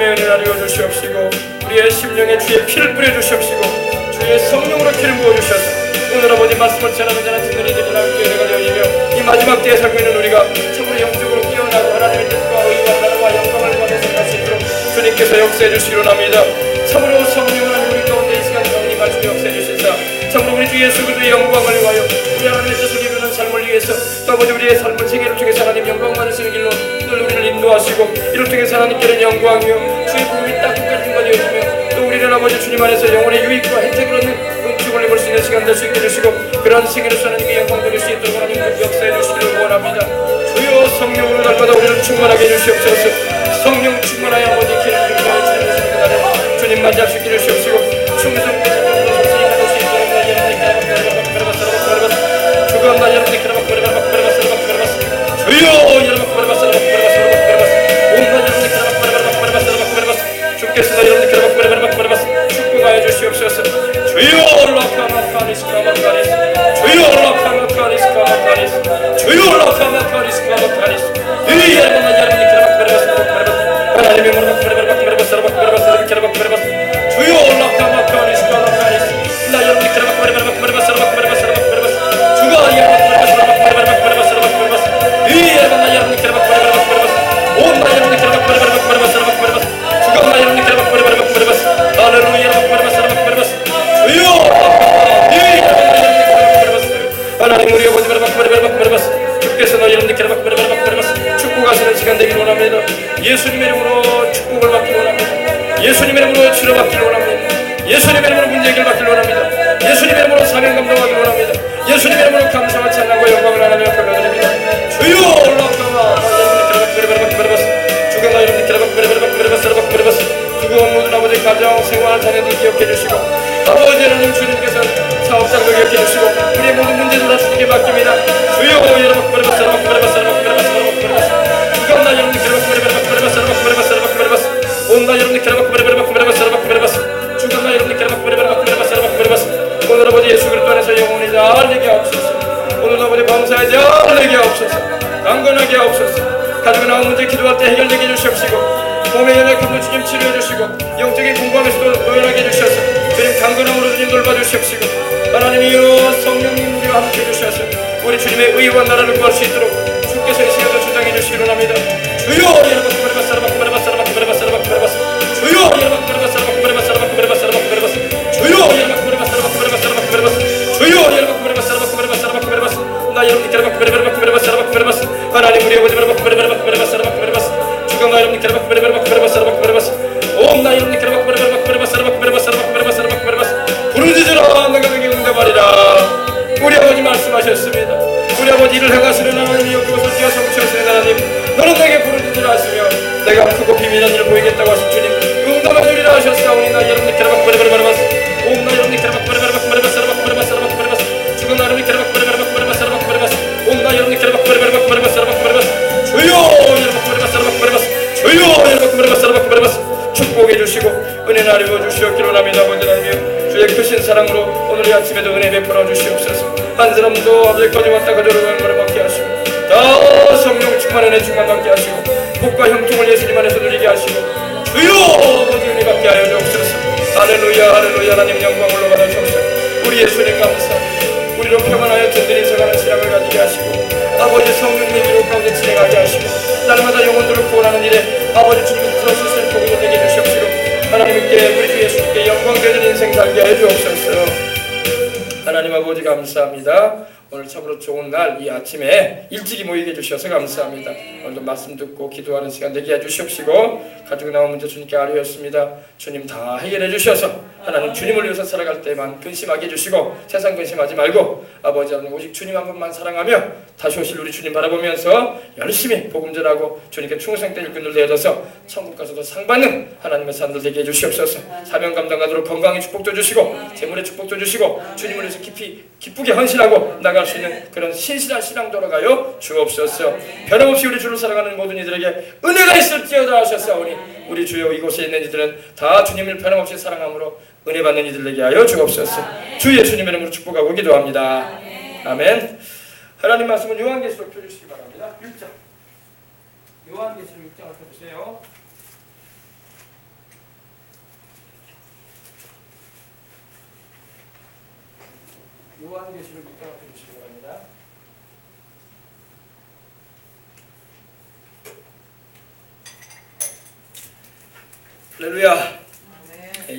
말씀의 은혜를 알려 주시옵시고 우리의 심령에 주의 피를 뿌려 주시옵시고 주의 성령으로 피를 부어 주셔서 오늘 아버지 말씀을 전하는 자는 듣는 이들이 나올 기회가 되어지며 이 마지막 때에 살고 있는 우리가 참으로 영적으로 깨어나고 하나님의 뜻과 의와 나라와 영광을 구하며 살 수 있도록 주님께서 역사해 주시기로 합니다. 참으로 성령을 우리 가운데 이 시간 성령과 주님 역사해 주시사 참으로 우리 주 예수 그리스도의 영광을 위하여 우리 하나님의 뜻을 이루는 삶을 위해서 또 아버지 우리의 삶을 세계를 통해서 하나님 영광 받으시는 길로 늘 우리를 인도하시고 이를 통해서 하나님께는 영광이요 주의 부름이 딱 끝까지 되어지며 또 우리는 아버지 주님 안에서 영혼의 유익과 혜택을 얻는 응축을 입을 수 있는 시간 될 수 있게 해주시고 그런 생애로서 하나님께 영광 드릴 수 있도록 하나님 역사해 주시기를 원합니다. 주여 성령으로 날마다 우리를 충만하게 해주시옵소서. 성령 충만하여 아버지 길을 인도하여 주시는 그날에 주님 맞이할 수 있게 해주시옵시고 충성된 자들로 속성이 받을 수 있도록 주가 나 여러분의 기라박 주여 여러분 주께서 여러분의 기라박 축복하여 주시옵소서. 주여 라카마카리스 카마카리스 주여 라카마카리스 카마카리스 주여 라카마카리스 카마카리스 이 여러분의 기라박 하나님의 모르박 주여 라카마카리스 카마카리스 나 여러분의 기라박 주가 하나님 우리 아버지 주께서 너희 여러분들께 축복하시는 시간 되기를 원합니다. 예수님의 이름으로 축복을 받기를 원합니다. 예수님의 이름으로 치료받기를 원합니다. 예수님의 이름으로 문제 해결 받기를 원합니다. 예수님의 이름으로 사명 감당하기를 원합니다. 예수님의 이름으로 감사와 찬양과 영광을 하나님께 돌려드립니다. 주여 올라가마 주가 나 여러분들께 두고온 모든 아버지 가정 생활 자녀들 기억해 주시고 아버지 하나님 주님께서 사업장도 기억해 주시고 우리의 모든 문제들 다 주님께 맡깁니다. 주여 여러분 주가 나 여러분들께 온나 여러분들께 주가 나 여러분들께 오늘 아버지 예수 그리스도 안에서 영원히 잘 되게 하옵소서. 오늘 아버지 범사에 잘 되게 하옵소서. 강건하게 하옵소서. 가족이 나온 문제 기도할 때 해결되게 해주시옵시고 몸의 연약함도 주님 치료해 주시고 영적인 공부함에서도 노연하게 해주셔서 주님 강건함으로 주님 돌봐주시옵시고 하나님이여 성령님 우리와 함께 해주셔서 우리 주님의 의와 나라를 구할 수 있도록 주께서 이 시간도 주장해 주시기로 합니다. 주여 여러분 나 여러분께 하나님 우리 아버지 주가 나 여러분께 옴 나 여러분께 부르짖으라 내가 너에게 응답하리라. 우리 아버지 말씀하셨습니다. 우리 아버지 일을 행하시는 하나님이여 그것을 뛰어 성취하시는 하나님 너는 내게 부르짖으라 하시며 내가 크고 비밀한 일을 보이겠다고 하신 주님 응답해 주리라 하셨사오니 나 여러분께 옴 나 여러분께 주가 나 여러분께 옴 나 여러분께 주여 축복해 주시고 은혜 나누어 주시옵기로 합니다. 아버지 하나님 주의 크신 사랑으로 오늘 이 아침에도 은혜 베풀어 주시옵소서. 한 사람도 아버지까지 왔다 가져오는 것을 받게 하시고 다 성령 충만 은혜 충만 받게 하시고 복과 형통을 예수님 안에서 누리게 하시고 주여 아버지 은혜 받게 하여 주옵소서. 할렐루야 할렐루야. 하나님 영광 올라받아 주옵소서. 우리 예수님 감사합니다. 우리로 평안하여 든든히 서가는 신앙을 가지게 하시고 아버지 성령님 위로 가운데 진행하게 하시고 날마다 영혼들을 구원하는 일에 아버지 주님이 들어주시는 복을 되게 해주시옵시고 하나님께 우리 주 예수님께 영광 되는 인생 살게 해 주옵소서. 하나님 아버지 감사합니다. 오늘 참으로 좋은 날 이 아침에 일찍이 모이게 해주셔서 감사합니다. 오늘도 말씀 듣고 기도하는 시간 되게 해주시옵시고 가지고 나온 문제 주님께 아뢰었습니다. 주님 다 해결해 주셔서 하나님 주님을 위해서 살아갈 때만 근심하게 해주시고 세상 근심하지 말고 아버지 하나님 오직 주님 한 분만 사랑하며 다시 오실 우리 주님 바라보면서 열심히 복음 전하고 주님께 충성된 일꾼들 되어져서 천국 가서도 상 받는 하나님의 사람들 되게 해주시옵소서. 사명 감당하도록 건강의 축복도 주시고 재물의 축복도 주시고 주님을 위해서 기쁘게 헌신하고 나갈 수 있는 그런 신실한 신앙 돌아가요 주옵소서. 변함없이 우리 주를 사랑하는 모든 이들에게 은혜가 있을지어다 하셨사오니 우리 주여 이곳에 있는 이들은 다 주님을 변함없이 사랑함으로 은혜 받는 이들 되게 하여 주옵소서. 주 예수님의 이름으로 축복하고 기도합니다. 아멘. 하나님 말씀은 요한계시록 펴주시기 바랍니다. 6장 요한계시록 6장을 펴주세요. 요한계시록 6장 앞에 주시기 바랍니다. 할렐루야.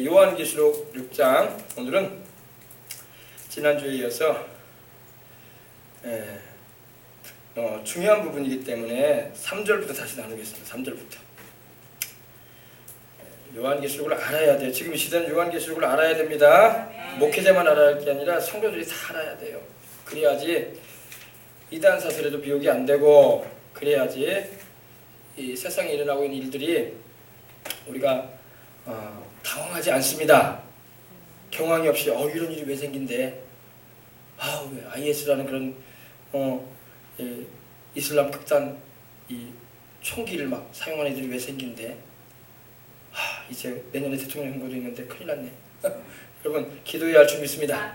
요한계시록 6장, 오늘은 지난주에 이어서 중요한 부분이기 때문에 3절부터 다시 나누겠습니다. 3절부터. 요한계시록을 알아야 돼요. 지금 이 시대는 요한계시록을 알아야 됩니다. 목회자만 알아야 할 게 아니라 성도들이 다 알아야 돼요. 그래야지 이단 사설에도 비욕이 안 되고, 그래야지 이 세상에 일어나고 있는 일들이 우리가 당황하지 않습니다. 경황이 없이 이런 일이 왜 생긴데, 왜 IS라는 그런 이슬람 극단 이 총기를 막 사용하는 애들이 왜 생긴데, 이제 내년에 대통령 선거도 있는데 큰일 났네. 여러분 기도해야 할 줄 믿습니다.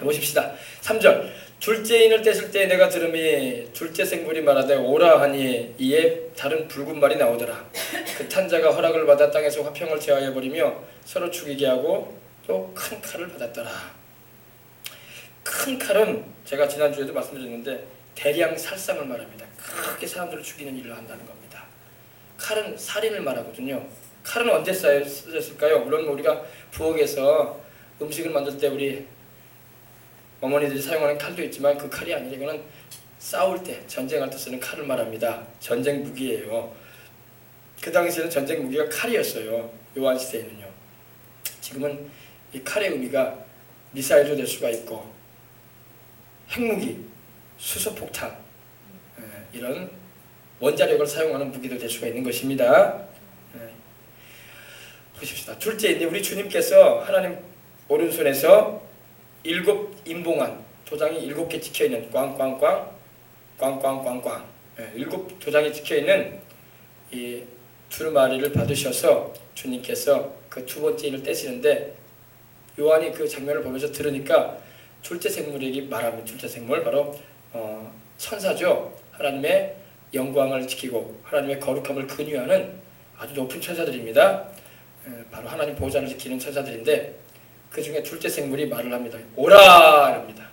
보십시다. 3절. 둘째인을 뗐을 때 내가 들음이 둘째 생물이 말하되 오라 하니 이에 다른 붉은 말이 나오더라. 그 탄자가 허락을 받아 땅에서 화평을 제하여 버리며 서로 죽이게 하고 또 큰 칼을 받았더라. 큰 칼은 제가 지난주에도 말씀드렸는데 대량 살상을 말합니다. 크게 사람들을 죽이는 일을 한다는 겁니다. 칼은 살인을 말하거든요. 칼은 언제 쓰였을까요? 물론 우리가 부엌에서 음식을 만들 때 우리 어머니들이 사용하는 칼도 있지만 그 칼이 아니라 이거는 싸울 때, 전쟁할 때 쓰는 칼을 말합니다. 전쟁 무기예요. 그 당시에는 전쟁 무기가 칼이었어요. 요한 시대에는요. 지금은 이 칼의 의미가 미사일도 될 수가 있고 핵무기, 수소폭탄, 이런 원자력을 사용하는 무기도 될 수가 있는 것입니다. 보십시다. 둘째인데 우리 주님께서 하나님 오른손에서 7 인봉한 도장이 7개 찍혀있는 꽝꽝꽝 7 도장이 찍혀있는 이 두루마리를 받으셔서 주님께서 그 두 번째 인을 떼시는데, 요한이 그 장면을 보면서 들으니까 둘째 생물에게 말합니다. 둘째 생물 바로 천사죠. 하나님의 영광을 지키고 하나님의 거룩함을 근유하는 아주 높은 천사들입니다. 바로 하나님 보호자를 지키는 천사들인데, 그 중에 둘째 생물이 말을 합니다. 오라! 이럽니다.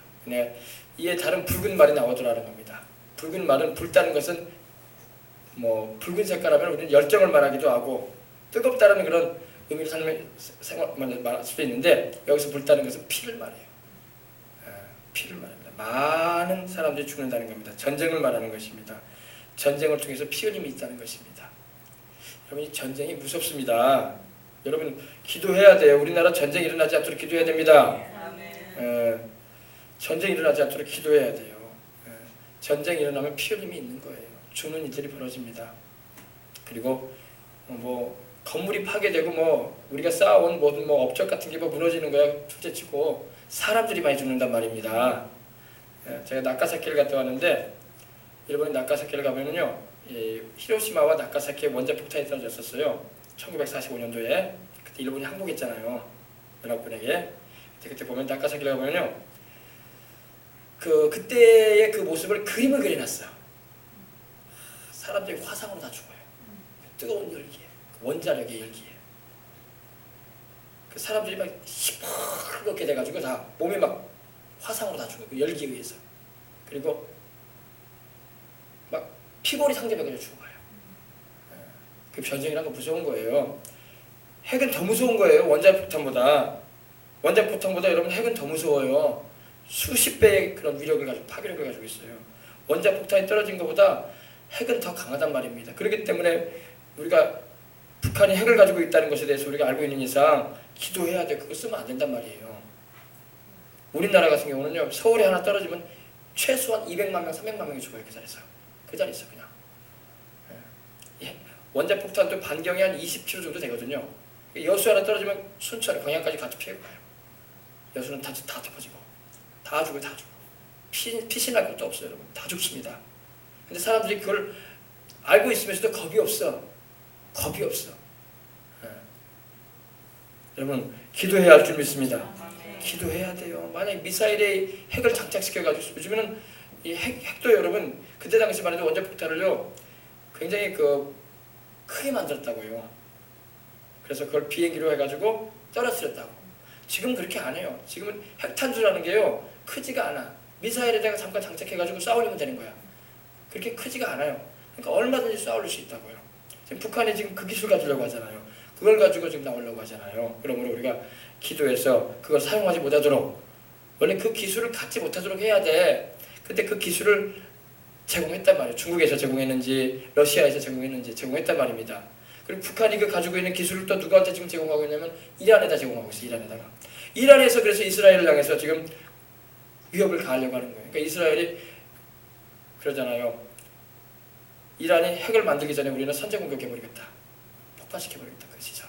이에 다른 붉은 말이 나오더라는 겁니다. 붉은 말은, 붉다는 것은 붉은 색깔하면 우리는 열정을 말하기도 하고 뜨겁다는 그런 의미를 말할 수도 있는데, 여기서 붉다는 것은 피를 말해요. 피를 말합니다. 많은 사람들이 죽는다는 겁니다. 전쟁을 말하는 것입니다. 전쟁을 통해서 피 흘림이 있다는 것입니다. 여러분, 이 전쟁이 무섭습니다. 여러분 기도해야 돼요. 우리나라 전쟁이 일어나지 않도록 기도해야 됩니다. 전쟁이 일어나지 않도록 기도해야 돼요. 전쟁이 일어나면 피 흘림이 있는 거예요. 죽는 일들이 벌어집니다. 그리고 건물이 파괴되고 우리가 쌓아온 모든 업적 같은 게 무너지는 거야 둘째치고 사람들이 많이 죽는단 말입니다. 제가 나카사키를 갔다 왔는데, 일본의 나카사키를 가면은요, 히로시마와 나카사키의 원자폭탄이 떨어졌었어요. 1945년도에. 그때 일본이 항복했잖아요. 연합군에게. 그때 보면 나카사키를 가면요, 그때의 그 모습을 그림을 그려놨어요. 사람들이 화상으로 다 죽어요. 뜨거운 열기에, 원자력의 열기에. 그 사람들이 막 시퍼렇게 돼가지고 다 몸이 막 화상으로 다 죽어요. 그 열기에 의해서. 그리고 막 피골이 상대방에게 죽어요. 그 전쟁이란 건 무서운 거예요. 핵은 더 무서운 거예요. 원자폭탄보다. 원자폭탄보다 여러분 핵은 더 무서워요. 수십 배의 그런 위력을 가지고, 파괴력을 가지고 있어요. 원자폭탄이 떨어진 것보다 핵은 더 강하단 말입니다. 그렇기 때문에 우리가 북한이 핵을 가지고 있다는 것에 대해서 우리가 알고 있는 이상 기도해야 돼. 그거 쓰면 안 된단 말이에요. 우리나라 같은 경우는요, 서울에 하나 떨어지면 최소한 200만 명, 300만 명이 죽어요. 그 자리에서. 그 자리에서 그냥. 원자폭탄도 반경이 한 20km 정도 되거든요. 여수 하나 떨어지면 순천, 광양까지 같이 피해 가요. 여수는 다 덮어지고. 다 죽어요. 다 죽어. 피신 날 것도 없어요. 여러분. 다 죽습니다. 근데 사람들이 그걸 알고 있으면서도 겁이 없어. 겁이 없어. 여러분 기도해야 할 줄 믿습니다. 기도해야 돼요. 만약 미사일에 핵을 장착시켜가지고, 요즘에는 이 핵도 여러분 그때 당시만 해도 원자폭탄을요 굉장히 크게 만들었다고요. 그래서 그걸 비행기로 해가지고 떨어뜨렸다고. 지금 그렇게 안 해요. 지금은 핵탄두라는 게요, 크지가 않아. 미사일에다가 잠깐 장착해가지고 쏴올리면 되는 거야. 그렇게 크지가 않아요. 그러니까 얼마든지 쏴올릴 수 있다고요. 지금 북한이 지금 그 기술 가지려고 하잖아요. 그걸 가지고 지금 나오려고 하잖아요. 그러므로 우리가 기도해서 그걸 사용하지 못하도록, 원래 그 기술을 갖지 못하도록 해야 돼. 근데 그 기술을 제공했단 말이에요. 중국에서 제공했는지 러시아에서 제공했단 말입니다. 그리고 북한이 그 가지고 있는 기술을 또 누구한테 지금 제공하고 있냐면 이란에다 제공하고 있어요. 이란에다가. 이란에서 그래서 이스라엘을 향해서 지금 위협을 가하려고 하는 거예요. 그러니까 이스라엘이 그러잖아요. 이란이 핵을 만들기 전에 우리는 선제 공격해버리겠다. 폭파시켜버리겠다. 그 시설.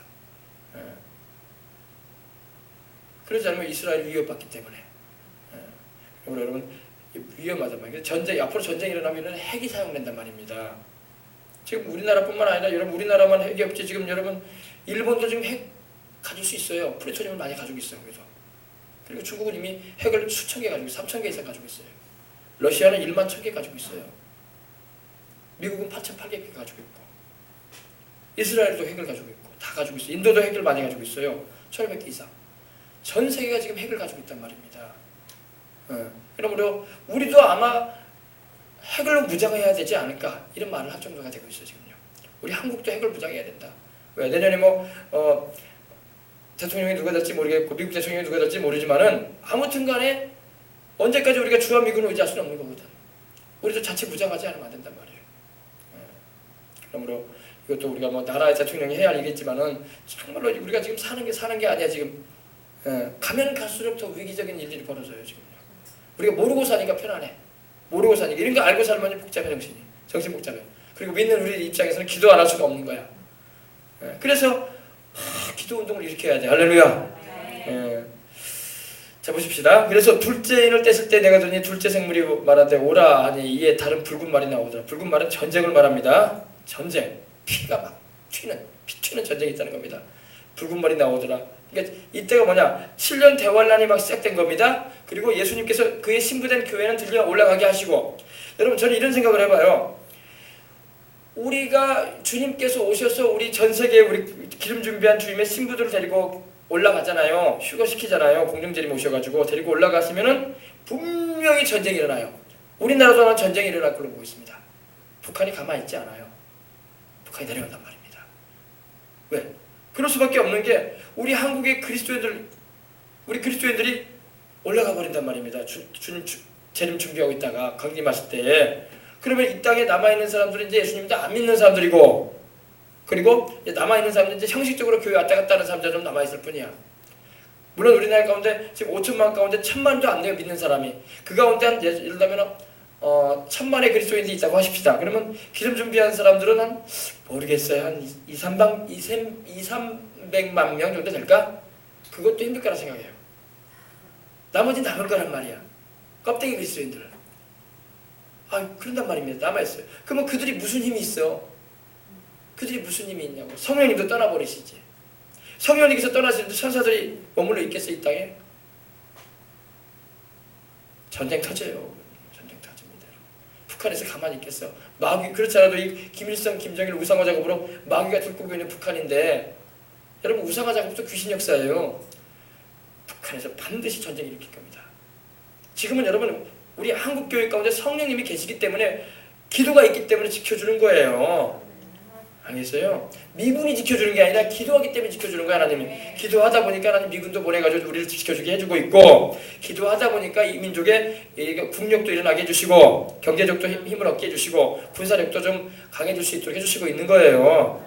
그러지 않으면 이스라엘이 위협받기 때문에. 여러분 위험하단 말이에요. 전쟁, 앞으로 전쟁이 일어나면 핵이 사용된단 말입니다. 지금 우리나라뿐만 아니라 여러분 우리나라만 핵이 없지. 지금 여러분 일본도 지금 핵 가질 수 있어요. 플루토늄을 많이 가지고 있어요. 그리고 중국은 이미 핵을 수천 개 가지고 3천 개 이상 가지고 있어요. 러시아는 1만 1,000개 가지고 있어요. 미국은 8,800개 가지고 있고, 이스라엘도 핵을 가지고 있고, 다 가지고 있어요. 인도도 핵을 많이 가지고 있어요. 1,200개 이상. 전 세계가 지금 핵을 가지고 있단 말입니다. 그러므로 우리도 아마 핵을 무장해야 되지 않을까 이런 말을 할 정도가 되고 있어요. 지금요. 우리 한국도 핵을 무장해야 된다. 왜? 내년에 대통령이 누가 될지 모르겠고 미국 대통령이 누가 될지 모르지만은 아무튼 간에 언제까지 우리가 주한 미군을 의지할 수는 없는 거거든. 우리도 자체 무장하지 않으면 안 된단 말이에요. 그러므로 이것도 우리가 나라의 대통령이 해야 할 일이겠지만은 정말로 우리가 지금 사는 게 아니야 지금. 가면 갈수록 더 위기적인 일들이 벌어져요 지금요. 우리가 모르고 사니까 편안해. 모르고 사니까 이런 거 알고 살면 복잡해 정신 복잡해. 그리고 믿는 우리 입장에서는 기도 안 할 수가 없는 거야. 그래서 기도 운동을 일으켜야 돼. 할렐루야. 자 보십시다. 그래서 둘째인을 뗐을 때 내가 더니 둘째 생물이 말하되 오라 하니 이에 다른 붉은 말이 나오더라. 붉은 말은 전쟁을 말합니다. 전쟁. 피가 막 피 튀는 전쟁이 있다는 겁니다. 붉은 말이 나오더라. 그러니까 이때가 뭐냐? 7년 대환란이 막 시작된 겁니다. 그리고 예수님께서 그의 신부된 교회는 들려 올라가게 하시고, 여러분 저는 이런 생각을 해봐요. 우리가 주님께서 오셔서 우리 전 세계에 우리 기름 준비한 주님의 신부들을 데리고 올라가잖아요. 휴거시키잖아요. 공중제리 모셔가지고 데리고 올라가시면은 분명히 전쟁이 일어나요. 우리나라도 전쟁이 일어날 걸로 보고 있습니다. 북한이 가만히 있지 않아요. 북한이 내려온단 말입니다. 왜? 그럴 수밖에 없는 게 우리 한국의 그리스도인들이 올라가 버린단 말입니다. 주님 재림 준비하고 있다가 강림하실 때에. 그러면 이 땅에 남아있는 사람들은 이제 예수님도 안 믿는 사람들이고, 그리고 남아있는 사람들은 이제 형식적으로 교회 왔다 갔다 하는 사람들 좀 남아있을 뿐이야. 물론 우리나라 가운데 지금 5천만 가운데 1,000만도 안 돼요. 믿는 사람이. 그 가운데 한 예를 들면 1,000만의 그리스도인들이 있다고 하십시다. 그러면 기름 준비한 사람들은 한 모르겠어요. 한 2,300만 명 정도 될까? 그것도 힘들 거라 생각해요. 나머지 남을 거란 말이야. 껍데기 그리스도인들은. 그런단 말입니다. 남아있어요. 그러면 그들이 무슨 힘이 있어? 그들이 무슨 힘이 있냐고. 성령님도 떠나버리시지. 성령님께서 떠나시는데 천사들이 머물러 있겠어요? 이 땅에? 전쟁 터져요. 전쟁 터집니다. 북한에서 가만히 있겠어. 마귀, 그렇지 않아도 이 김일성, 김정일 우상화 작업으로 마귀가 들고 있는 북한인데, 여러분 우상화 작업도 귀신 역사예요. 북한에서 반드시 전쟁을 일으킬 겁니다. 지금은 여러분 우리 한국 교회 가운데 성령님이 계시기 때문에, 기도가 있기 때문에 지켜주는 거예요. 알겠어요? 미군이 지켜주는 게 아니라 기도하기 때문에 지켜주는 거야. 하나님이. 기도하다 보니까 하나님 미군도 보내가지고 우리를 지켜주게 해주고 있고, 기도하다 보니까 이 민족의 국력도 일어나게 해주시고, 경제적도 힘을 얻게 해주시고, 군사력도 좀 강해질 수 있도록 해주시고 있는 거예요.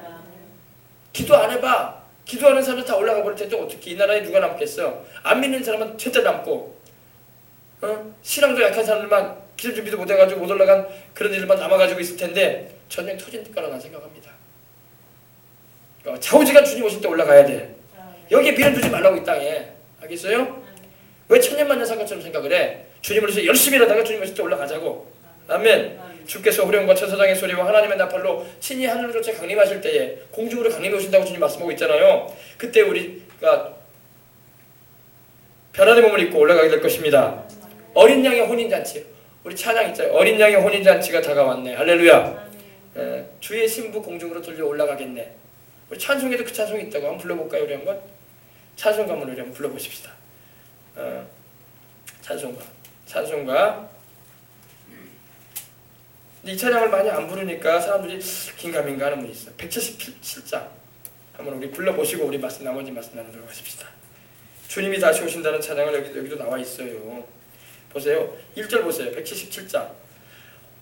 기도 안 해봐. 기도하는 사람들 다 올라가 버릴 텐데 어떻게 이 나라에 누가 남겠어? 안 믿는 사람은 절대 남고, 신앙도 약한 사람들만 기름 준비도 못해가지고 못 올라간 그런 일만 남아가지고 있을 텐데 전쟁 터질 거라 난 생각합니다. 좌우지간 주님 오실 때 올라가야 돼. 여기에 미련 두지 말라고 이 땅에. 알겠어요? 왜 천년만년 산 것처럼 생각을 해? 주님을 위해서 열심히 일하다가 주님 오실 때 올라가자고. 아멘. 주께서 후령과 천사장의 소리와 하나님의 나팔로 친히 하늘로부터 강림하실 때에 공중으로 강림해 오신다고 주님 말씀하고 있잖아요. 그때 우리가 변화된 몸을 입고 올라가게 될 것입니다. 어린 양의 혼인잔치. 우리 찬양 있잖아요. 어린 양의 혼인잔치가 다가왔네. 할렐루야. 주의 신부 공중으로 들려 올라가겠네. 우리 찬송에도 그 찬송이 있다고 한번 불러볼까요? 우리 한번 찬송가문을 우리 한번 불러보십시다. 찬송가. 찬송가. 근데 이 찬양을 많이 안 부르니까 사람들이 긴가민가 하는 분이 있어요. 177장 한번 우리 불러보시고 우리 나머지 말씀 나누도록 하십시다. 주님이 다시 오신다는 찬양을 여기도 나와 있어요. 보세요. 1절 보세요. 177장.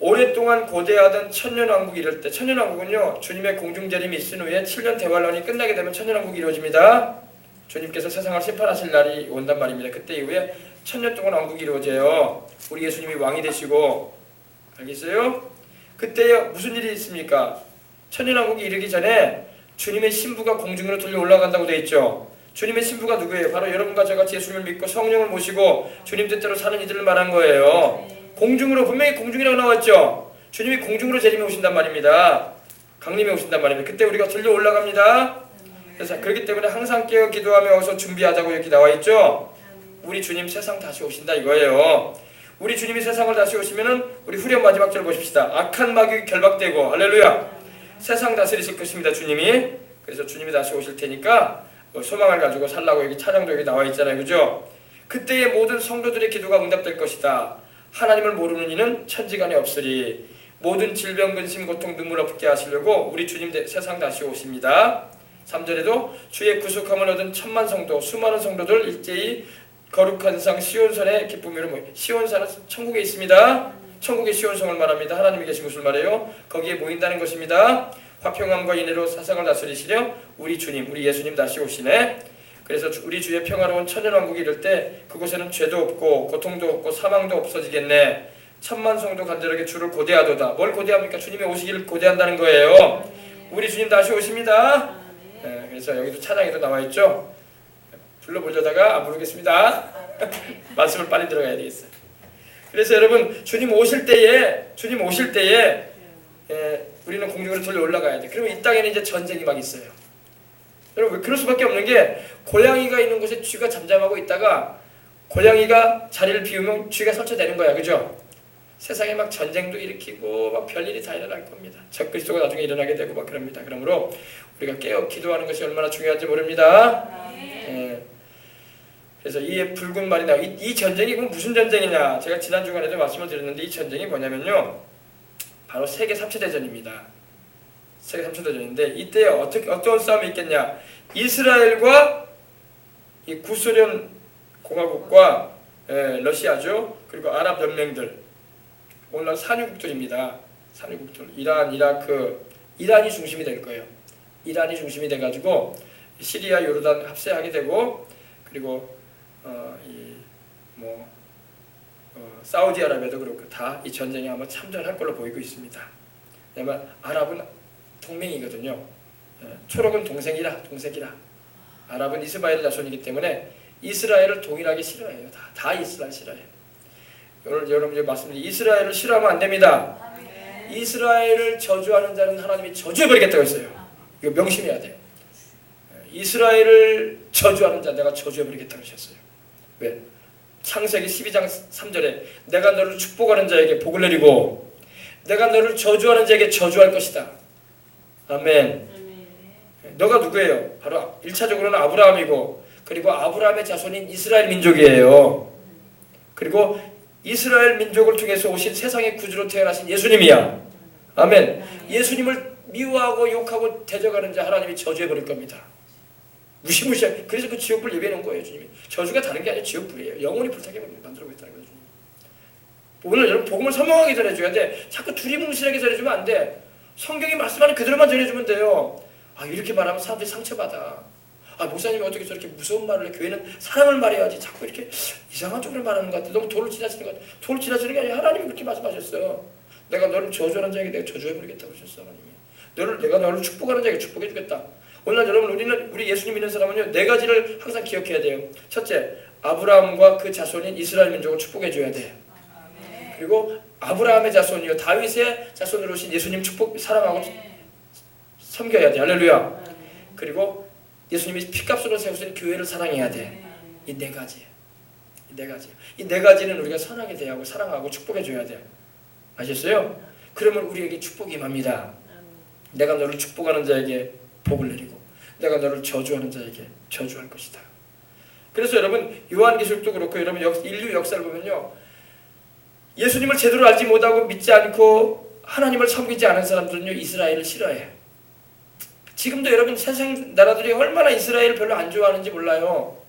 오랫동안 고대하던 천년왕국이 이를 때, 천년왕국은요 주님의 공중재림이 있은 후에 7년 대환란이 끝나게 되면 천년왕국이 이루어집니다. 주님께서 세상을 심판하실 날이 온단 말입니다. 그때 이후에 천년 동안 왕국이 이루어져요. 우리 예수님이 왕이 되시고. 알겠어요? 그때 무슨 일이 있습니까? 천년왕국이 이르기 전에 주님의 신부가 공중으로 들려 올라간다고 되어 있죠. 주님의 신부가 누구예요? 바로 여러분과 저같이 예수님을 믿고 성령을 모시고 주님 뜻대로 사는 이들을 말한 거예요. 공중으로, 분명히 공중이라고 나왔죠. 주님이 공중으로 재림에 오신단 말입니다. 강림에 오신단 말입니다. 그때 우리가 들려 올라갑니다. 그래서 그렇기 때문에 항상 깨어 기도하며 어서 준비하자고 이렇게 나와 있죠. 우리 주님 세상 다시 오신다 이거예요. 우리 주님이 세상을 다시 오시면은 우리 후렴 마지막 절 보십시다. 악한 마귀 결박되고, 할렐루야, 세상 다스리실 것입니다. 주님이. 그래서 주님이 다시 오실 테니까 소망을 가지고 살라고 여기 찬양도 여기 나와 있잖아요. 그죠? 그때의 모든 성도들의 기도가 응답될 것이다. 하나님을 모르는 이는 천지간에 없으리. 모든 질병, 근심, 고통, 눈물 없게 하시려고 우리 주님 세상 다시 오십니다. 3절에도 주의 구속함을 얻은 천만 성도, 수많은 성도들 일제히 거룩한 상 시온산의 기쁨으로 모여. 시온산은 천국에 있습니다. 천국의 시온성을 말합니다. 하나님이 계신 곳을 말해요. 거기에 모인다는 것입니다. 화평함과 인애로 세상을 다스리시려 우리 주님, 우리 예수님 다시 오시네. 그래서 우리 주의 평화로운 천년왕국이 이를 때 그곳에는 죄도 없고 고통도 없고 사망도 없어지겠네. 천만 성도 간절하게 주를 고대하도다. 뭘 고대합니까? 주님의 오시기를 고대한다는 거예요. 우리 주님 다시 오십니다. 네, 그래서 여기도 찬양에도 나와 있죠. 불러보려다가 안 부르겠습니다. 말씀을 빨리 들어가야 되겠어요. 그래서 여러분 주님 오실 때에 우리는 공중으로 들려 올라가야 돼. 그러면 이 땅에는 이제 전쟁이 막 있어요. 여러분 그럴 수밖에 없는 게 고양이가 있는 곳에 쥐가 잠잠하고 있다가 고양이가 자리를 비우면 쥐가 설치되는 거야. 그죠? 세상에 막 전쟁도 일으키고 막 별일이 다 일어날 겁니다. 적그리스도가 나중에 일어나게 되고 막 그럽니다. 그러므로 우리가 깨어 기도하는 것이 얼마나 중요한지 모릅니다. 그래서 이 붉은 말이 나와. 이 전쟁이 그럼 무슨 전쟁이냐? 제가 지난 주간에도 말씀을 드렸는데 이 전쟁이 뭐냐면요, 바로 세계 3차 대전입니다. 세계 3차 대전인데 이때 어떤 싸움이 있겠냐? 이스라엘과 이 구소련 공화국과 러시아죠. 그리고 아랍 연맹들, 오늘날 산유국들입니다. 산유국들, 이란, 이라크, 이란이 중심이 될 거예요. 이란이 중심이 돼가지고 시리아, 요르단 합세하게 되고, 그리고 사우디아라비아도 그렇고 다 이 전쟁에 아마 참전할 걸로 보이고 있습니다. 왜냐면 아랍은 동맹이거든요. 초록은 동생이라. 아랍은 이스마엘 자손이기 때문에 이스라엘을 동일하게 싫어해요. 다 이스라엘 싫어해요. 여러분 말씀드린 이스라엘을 싫어하면 안 됩니다. 이스라엘을 저주하는 자는 하나님이 저주해버리겠다고 했어요. 이거 명심해야 돼요. 이스라엘을 저주하는 자 내가 저주해버리겠다고 하셨어요. 왜? 창세기 12장 3절에 내가 너를 축복하는 자에게 복을 내리고 내가 너를 저주하는 자에게 저주할 것이다. 아멘. 너가 누구예요? 바로 1차적으로는 아브라함이고, 그리고 아브라함의 자손인 이스라엘 민족이에요. 그리고 이스라엘 민족을 통해서 오신 세상의 구주로 태어나신 예수님이야. 아멘. 예수님을 미워하고 욕하고 대적하는 자 하나님이 저주해버릴 겁니다. 무시무시하게. 그래서 그 지옥불 예배해 놓은 거예요. 주님이. 저주가 다른 게 아니라 지옥불이에요. 영원히 불타게 만들고 있다는 거죠. 오늘 여러분 복음을 선명하게 전해줘야 돼. 자꾸 두리뭉실하게 전해주면 안 돼. 성경이 말씀하는 그대로만 전해주면 돼요. 이렇게 말하면 사람들이 상처받아. 목사님이 어떻게 저렇게 무서운 말을 해. 교회는 사랑을 말해야지. 자꾸 이렇게 이상한 쪽으로 말하는 것 같아. 너무 도를 지나치는 것 같아. 도를 지나치는 게 아니라 하나님이 그렇게 말씀하셨어요. 내가 너를 저주하는 자에게 내가 저주해버리겠다고 하셨어. 하나님이. 내가 너를 축복하는 자에게 축복해주겠다. 오늘 여러분 우리 예수님 믿는 사람은요, 4가지를 항상 기억해야 돼요. 첫째, 아브라함과 그 자손인 이스라엘 민족을 축복해줘야 돼. 그리고 아브라함의 자손이요, 다윗의 자손으로 오신 예수님 축복 사랑하고 섬겨야 돼. 할렐루야. 그리고 예수님이 피값으로 세우신 교회를 사랑해야 돼. 이 4가지. 이 4가지는 우리가 선하게 대하고 사랑하고 축복해줘야 돼. 아셨어요? 그러면 우리에게 축복이 임합니다. 내가 너를 축복하는 자에게 복을 내리고 내가 너를 저주하는 자에게 저주할 것이다. 그래서 여러분 요한계시록도 그렇고 여러분 인류 역사를 보면요, 예수님을 제대로 알지 못하고 믿지 않고 하나님을 섬기지 않은 사람들은요, 이스라엘을 싫어해요. 지금도 여러분 세상 나라들이 얼마나 이스라엘을 별로 안 좋아하는지 몰라요.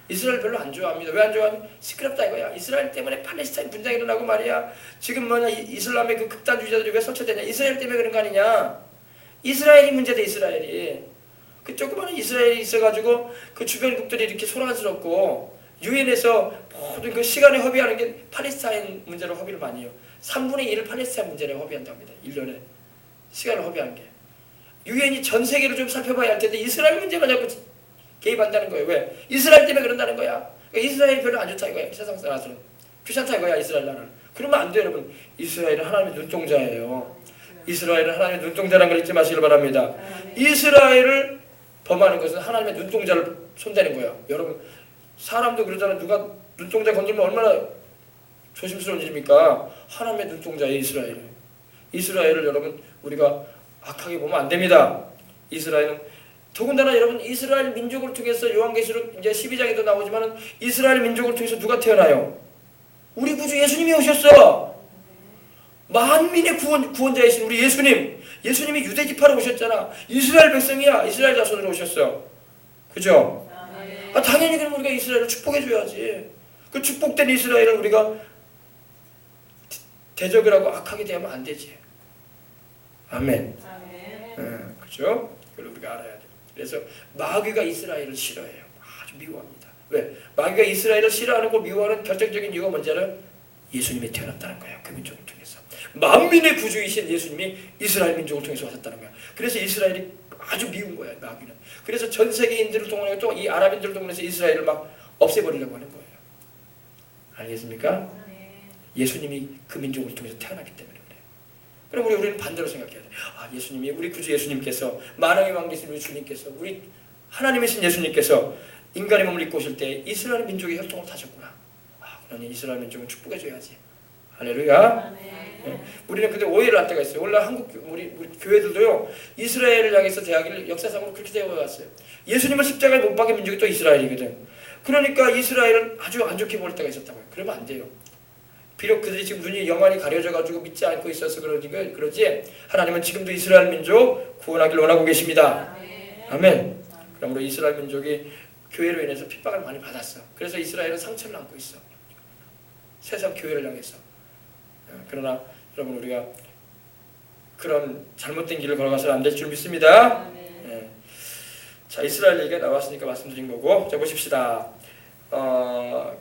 이스라엘 별로 안 좋아합니다. 왜 안 좋아하냐? 시끄럽다 이거야. 이스라엘 때문에 팔레스타인 분쟁이 일어나고 말이야. 지금 뭐냐, 이슬람의 그 극단주의자들이 왜 설치되냐? 이스라엘 때문에 그런 거 아니냐? 이스라엘이 문제다. 이스라엘이. 그 조그마한 이스라엘이 있어가지고 그 주변국들이 이렇게 소란스럽고 유엔에서 모든 그 시간에 협의하는 게 팔레스타인 문제로 협의를 많이 해요. 3분의 1을 팔레스타인 문제로 협의한답니다. 1년에 시간을 협의한 게. 유엔이 전 세계를 좀 살펴봐야 할 텐데 이스라엘 문제만 자꾸 개입한다는 거예요. 왜? 이스라엘 때문에 그런다는 거야. 그러니까 이스라엘이 별로 안 좋다 이거야. 세상 사람들은 귀찮다 이거야. 이스라엘 나라는. 그러면 안 돼요 여러분. 이스라엘은 하나님의 눈동자예요. 이스라엘은 하나님의 눈동자라는 걸 잊지 마시길 바랍니다. 이스라엘을 범하는 것은 하나님의 눈동자를 손대는 거야. 여러분 사람도 그러잖아요. 누가 눈동자 건들면 얼마나 조심스러운 일입니까? 하나님의 눈동자예요. 이스라엘을 여러분 우리가 악하게 보면 안 됩니다. 이스라엘은 더군다나 여러분 이스라엘 민족을 통해서 요한계시록 이제 12장에도 나오지만은 이스라엘 민족을 통해서 누가 태어나요? 우리 구주 예수님이 오셨어. 만민의 구원자이신 우리 예수님. 예수님이 유대 지파로 오셨잖아. 이스라엘 백성이야. 이스라엘 자손으로 오셨어. 그죠? 아, 당연히 그럼 우리가 이스라엘을 축복해줘야지. 그 축복된 이스라엘을 우리가 대적을 하고 악하게 대하면 안 되지. 아멘. 그죠? 그걸 우리가 알아야 돼. 그래서 마귀가 이스라엘을 싫어해요. 아주 미워합니다. 왜? 마귀가 이스라엘을 싫어하는 거 미워하는 결정적인 이유가 뭔지 알아요? 예수님이 태어났다는 거예요. 그 민족을 통해서. 만민의 구주이신 예수님이 이스라엘 민족을 통해서 왔다는 거야. 그래서 이스라엘이 아주 미운 거야. 마귀는. 그래서 전 세계인들을 동원하고 또 이 아랍인들을 동원해서 이스라엘을 막 없애버리려고 하는 거예요. 알겠습니까? 예수님이 그 민족을 통해서 태어났기 때문에. 그럼 우리는 반대로 생각해야 돼. 아, 예수님이 우리 구주 예수님께서 만왕의 왕 되신 우리 주님께서 우리 하나님이신 예수님께서 인간의 몸을 입고 오실 때 이스라엘 민족의 혈통을 타셨구나. 아, 그러니 이스라엘 민족은 축복해줘야지. 할렐루야. 네. 우리는 근데 오해를 할 때가 있어요. 원래 한국 우리 교회들도요 이스라엘을 향해서 대하기를 역사상으로 그렇게 되어왔어요. 예수님을 십자가에 못 박은 민족이 또 이스라엘이거든. 그러니까 이스라엘을 아주 안 좋게 볼 때가 있었다고요. 그러면 안 돼요. 비록 그들이 지금 눈이 영안이 가려져가지고 믿지 않고 있어서 그러지 하나님은 지금도 이스라엘 민족 구원하기를 원하고 계십니다. 아멘. 그러므로 이스라엘 민족이 교회로 인해서 핍박을 많이 받았어. 그래서 이스라엘은 상처를 안고 있어. 세상 교회를 향해서. 그러나 여러분 우리가 그런 잘못된 길을 걸어가서는 안 될 줄 믿습니다. 네. 자, 이스라엘 얘기가 나왔으니까 말씀드린 거고, 자 보십시다.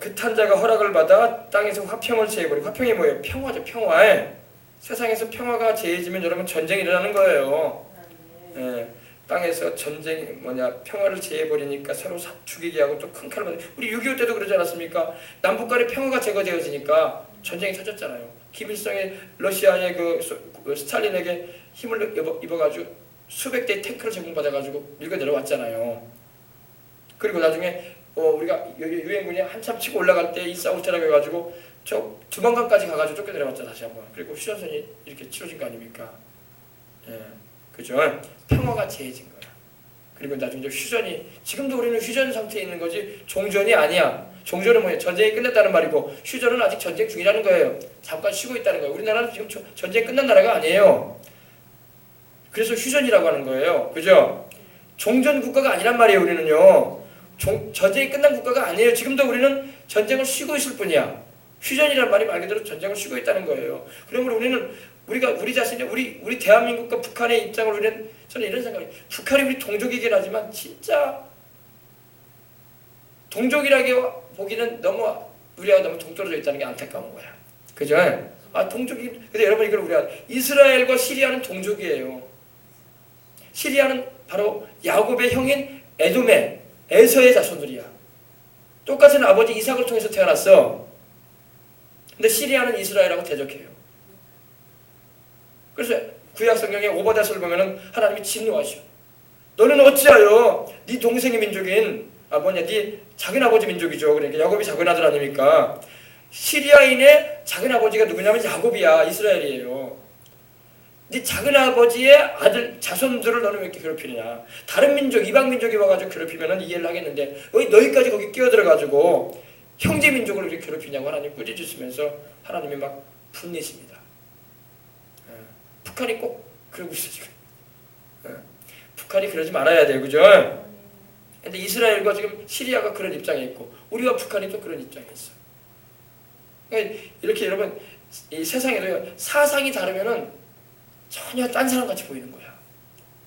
그 탄자가 허락을 받아 땅에서 화평을 제해버리고, 화평이 뭐예요? 평화죠. 평화에 세상에서 평화가 제해지면 여러분 전쟁이 일어나는 거예요. 네. 땅에서 전쟁이 평화를 제해버리니까 서로 죽이게 하고 또 큰 칼을 받는. 우리 6.25 때도 그러지 않았습니까? 남북 간의 평화가 제거되어지니까 전쟁이 터졌잖아요. 김일성의 러시아의 그 스탈린에게 힘을 입어가지고 수백 대의 탱크를 제공받아가지고 밀고 내려왔잖아요. 그리고 나중에 우리가 유엔군이 한참 치고 올라갈 때 일사후퇴라고 해가지고 저 두만강까지 가가지고 쫓겨 내려왔죠. 다시 한번. 그리고 휴전선이 이렇게 치러진 거 아닙니까? 예, 그죠? 평화가 제해진 거야. 그리고 나중에 휴전이, 지금도 우리는 휴전 상태에 있는 거지 종전이 아니야. 종전은 뭐예요? 전쟁이 끝났다는 말이고, 휴전은 아직 전쟁 중이라는 거예요. 잠깐 쉬고 있다는 거예요. 우리나라는 지금 전쟁이 끝난 나라가 아니에요. 그래서 휴전이라고 하는 거예요. 그죠? 종전 국가가 아니란 말이에요. 우리는요. 전쟁이 끝난 국가가 아니에요. 지금도 우리는 전쟁을 쉬고 있을 뿐이야. 휴전이란 말이 말 그대로 전쟁을 쉬고 있다는 거예요. 그러므로 우리는 우리 자신이 우리 대한민국과 북한의 입장을 우리는, 저는 이런 생각이, 북한이 우리 동족이긴 하지만 진짜 동족이라고 보기는 우리하고 너무 동떨어져 있다는 게 안타까운 거야. 그죠? 아, 동족이. 근데 여러분 이걸 우리가 이스라엘과 시리아는 동족이에요. 시리아는 바로 야곱의 형인 에서의 자손들이야. 똑같은 아버지 이삭을 통해서 태어났어. 근데 시리아는 이스라엘하고 대적해요. 그래서 구약 성경에 오바댜서를 보면은 하나님이 진노하셔. 너는 어찌하여 네 동생의 민족인 네 작은 아버지 민족이죠. 그러니까 야곱이 작은 아들 아닙니까? 시리아인의 작은 아버지가 누구냐면 야곱이야. 이스라엘이에요. 네 작은 아버지의 아들 자손들을 너는 왜 이렇게 괴롭히느냐? 다른 민족, 이방 민족이 와가지고 괴롭히면은 이해를 하겠는데 왜 너희까지 거기 끼어들어가지고 형제 민족을 이렇게 괴롭히냐고 하나님 꾸짖으시면서 하나님이 막 분리십니다. 북한이 꼭 그러고 있어 지금. 북한이 그러지 말아야 돼요, 그죠? 근데 이스라엘과 지금 시리아가 그런 입장에 있고 우리와 북한이 또 그런 입장에 있어. 그러니까 이렇게 여러분 이 세상에도 사상이 다르면은 전혀 딴 사람 같이 보이는 거야.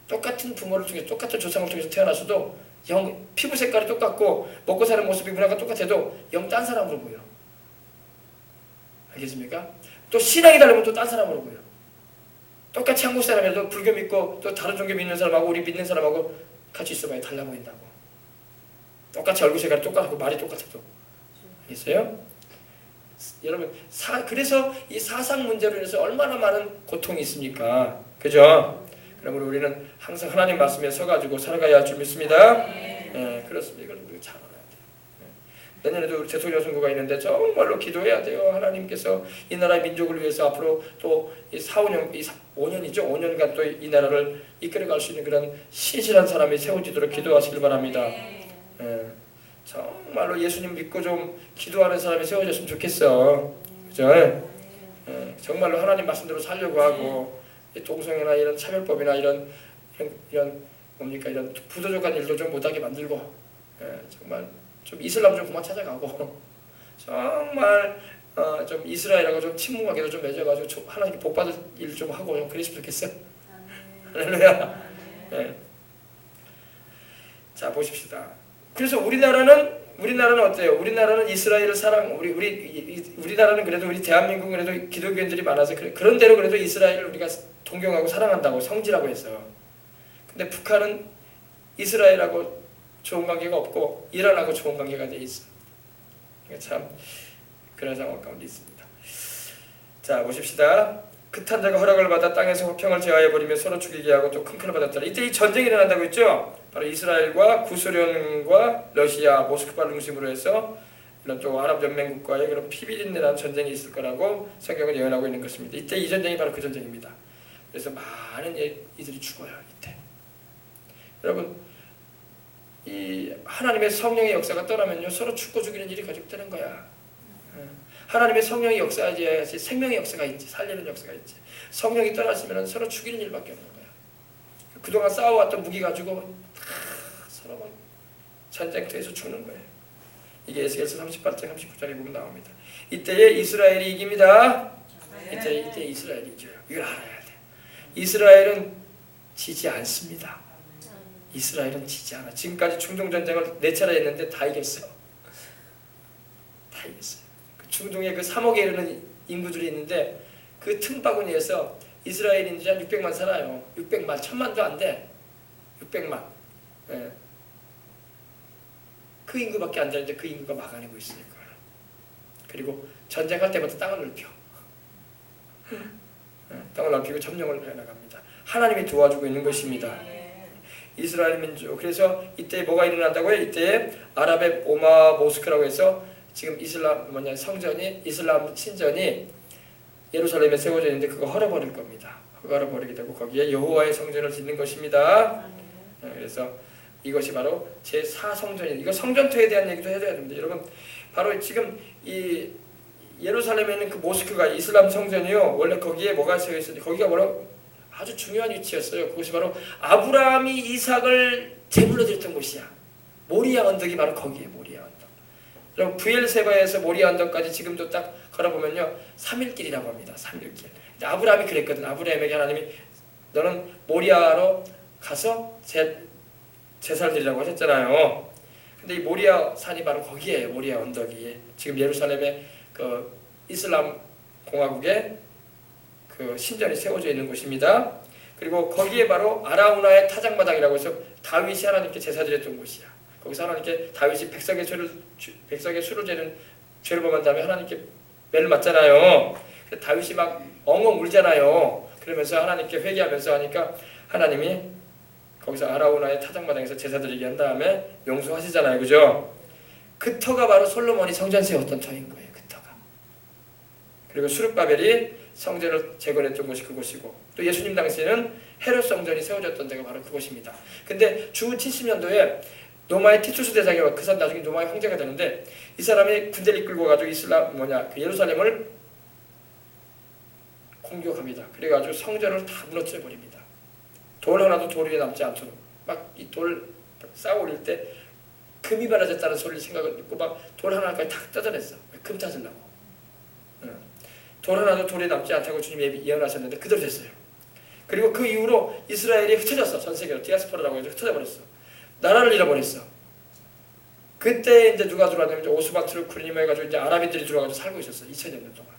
똑같은 부모를 통해서 똑같은 조상을 통해서 태어나서도 영 피부 색깔이 똑같고 먹고 사는 모습이 문화가 똑같아도 영 딴 사람으로 보여. 알겠습니까? 또 신앙이 다르면 또 딴 사람으로 보여. 똑같이 한국 사람이라도 불교 믿고 또 다른 종교 믿는 사람하고 우리 믿는 사람하고 같이 있어봐야 달라 보인다고. 똑같이 얼굴 색깔이 똑같고 말이 똑같아도. 알겠어요? 여러분 그래서 이 사상 문제로 인해서 얼마나 많은 고통이 있습니까? 그죠? 그러므로 우리는 항상 하나님 말씀에 서가지고 살아가야 할 줄 믿습니다. 네, 그렇습니다. 이걸 우리가 잘 알아야 돼요. 내년에도 우리 대통령 선거가 있는데 정말로 기도해야 돼요. 하나님께서 이 나라의 민족을 위해서 앞으로 또 5년이죠. 5년간 또 이 나라를 이끌어갈 수 있는 그런 신실한 사람이 세워지도록 기도하시길 바랍니다. 정말로 예수님 믿고 좀 기도하는 사람이 세워졌으면 좋겠어. 그죠? 정말로 하나님 말씀대로 살려고 하고 동성애나 이런 차별법이나 이런 뭡니까 이런 부도덕한 일도 좀 못하게 만들고 정말 좀 이슬람 좀 그만 찾아가고 정말 좀 이스라엘하고 좀 친목하게도 좀 맺어가지고 하나님께 복 받을 일 좀 하고 좀 그랬으면 좋겠어. 할렐루야. 자 보십시다. 그래서 우리나라는 어때요? 우리나라는 이스라엘을 우리나라는 그래도 우리 대한민국 그래도 기독교인들이 많아서 그런 대로 그래도 이스라엘을 우리가 동경하고 사랑한다고 성지라고 했어요. 근데 북한은 이스라엘하고 좋은 관계가 없고 이란하고 좋은 관계가 돼 있어. 그러니까 참 그런 상황 가운데 있습니다. 자 보십시다. 극한 자가 허락을 받아 땅에서 화평을 제하여 버리며 서로 죽이게 하고 또 큰 큰을 받았더라. 이때 이 전쟁이 일어난다고 했죠. 바로 이스라엘과 구소련과 러시아, 모스크바를 중심으로 해서 이런 또 아랍 연맹국과의 그런 피비린내라는 전쟁이 있을 거라고 성경은 예언하고 있는 것입니다. 이때 이 전쟁이 바로 그 전쟁입니다. 그래서 많은 이들이 죽어요. 이때 여러분 이 하나님의 성령의 역사가 떠나면요 서로 죽고 죽이는 일이 계속되는 거야. 하나님의 성령의 역사야지 생명의 역사가 있지, 살리는 역사가 있지. 성령이 떠났으면 서로 죽이는 일밖에 없는 거야. 그동안 싸워왔던 무기 가지고 서로 막 전쟁터에서 죽는 거예요. 이게 에스겔서 38장 39장에 보면 나옵니다. 이때에 이스라엘이 이깁니다. 이때 이스라엘이 이겨요. 이걸 알아야 돼. 이스라엘은 지지 않습니다. 이스라엘은 지지 않아. 지금까지 중동전쟁을 4차례 했는데 다 이겼어요. 다 이겼어요. 중동에 그 3억에 이르는 인구들이 있는데 그 틈바구니에서 이스라엘인지 한 600만 살아요. 600만, 1000만도 안 돼. 600만. 예. 그 인구밖에 안 되는데 그 인구가 막아내고 있으니까. 그리고 전쟁할 때마다 땅을 넓혀. 땅을 넓히고 점령을 해나갑니다. 하나님이 도와주고 있는 것입니다. 이스라엘 민족. 그래서 이때 뭐가 일어난다고요? 이때 아랍의 오마 모스크라고 해서 지금 이슬람 신전이 예루살렘에 세워져 있는데 그거 헐어버릴 겁니다. 그거 헐어버리게 되고 거기에 여호와의 성전을 짓는 것입니다. 그래서 이것이 바로 제4성전이 이거 성전토에 대한 얘기도 해줘야 됩니다. 여러분 바로 지금 이 예루살렘에 있는 그 모스크가 이슬람 성전이요. 원래 거기에 뭐가 세워 있었는데 거기가 바로 아주 중요한 위치였어요. 그것이 바로 아브라함이 이삭을 제물로 드렸던 곳이야. 모리아 언덕이 바로 거기에 모리아 언덕. 여러분 브엘세바에서 모리아 언덕까지 지금도 딱 걸어보면요 3일길이라고 합니다. 3일길. 아브라함이 그랬거든. 아브라함에게 하나님이 너는 모리아로 가서 제사를 드리라고 하셨잖아요. 근데 이 모리아 산이 바로 거기에요. 모리아 언덕이 지금 예루살렘의 그 이슬람 공화국의 그 신전이 세워져 있는 곳입니다. 그리고 거기에 바로 아라우나의 타작마당이라고 해서 다윗이 하나님께 제사 드렸던 곳이야. 거기서 하나님께 다윗이 백성의 수를 재는 죄를 범한 다음에 하나님께 매를 맞잖아요. 다윗이 막 엉엉 울잖아요. 그러면서 하나님께 회개하면서 하니까 하나님이 거기서 아라우나의 타작마당에서 제사 드리게 한 다음에 용서하시잖아요. 그죠? 그 터가 바로 솔로몬이 성전 세웠던 터인 거예요. 그 터가. 그리고 수르바벨이 성전을 재건했던 곳이 그곳이고 또 예수님 당시에는 헤롯 성전이 세워졌던 데가 바로 그곳입니다. 근데 주 70년도에 로마의 티투스 대장이 그 사람 나중에 로마의 황제가 되는데 이 사람이 군대를 이끌고 가지고 그 예루살렘을 공격합니다. 그래가지고 성전을 다 무너뜨려 버립니다. 돌 하나도 돌 위에 남지 않도록 막 이 돌 쌓아 올릴 때 금이 많아졌다는 소리를 생각을 듣고 막 돌 하나까지 탁 뜯어냈어. 금 찾으려고. 돌 하나도 돌에 남지 않다고 주님이 예언하셨는데 그대로 됐어요. 그리고 그 이후로 이스라엘이 흩어졌어. 전 세계로 디아스포라라고 해서 흩어져 버렸어. 나라를 잃어버렸어. 그때 이제 누가 들어왔냐면 오스만 투르크님 해가지고 이제 아랍인들이 들어와가지고 살고 있었어. 2000년 동안.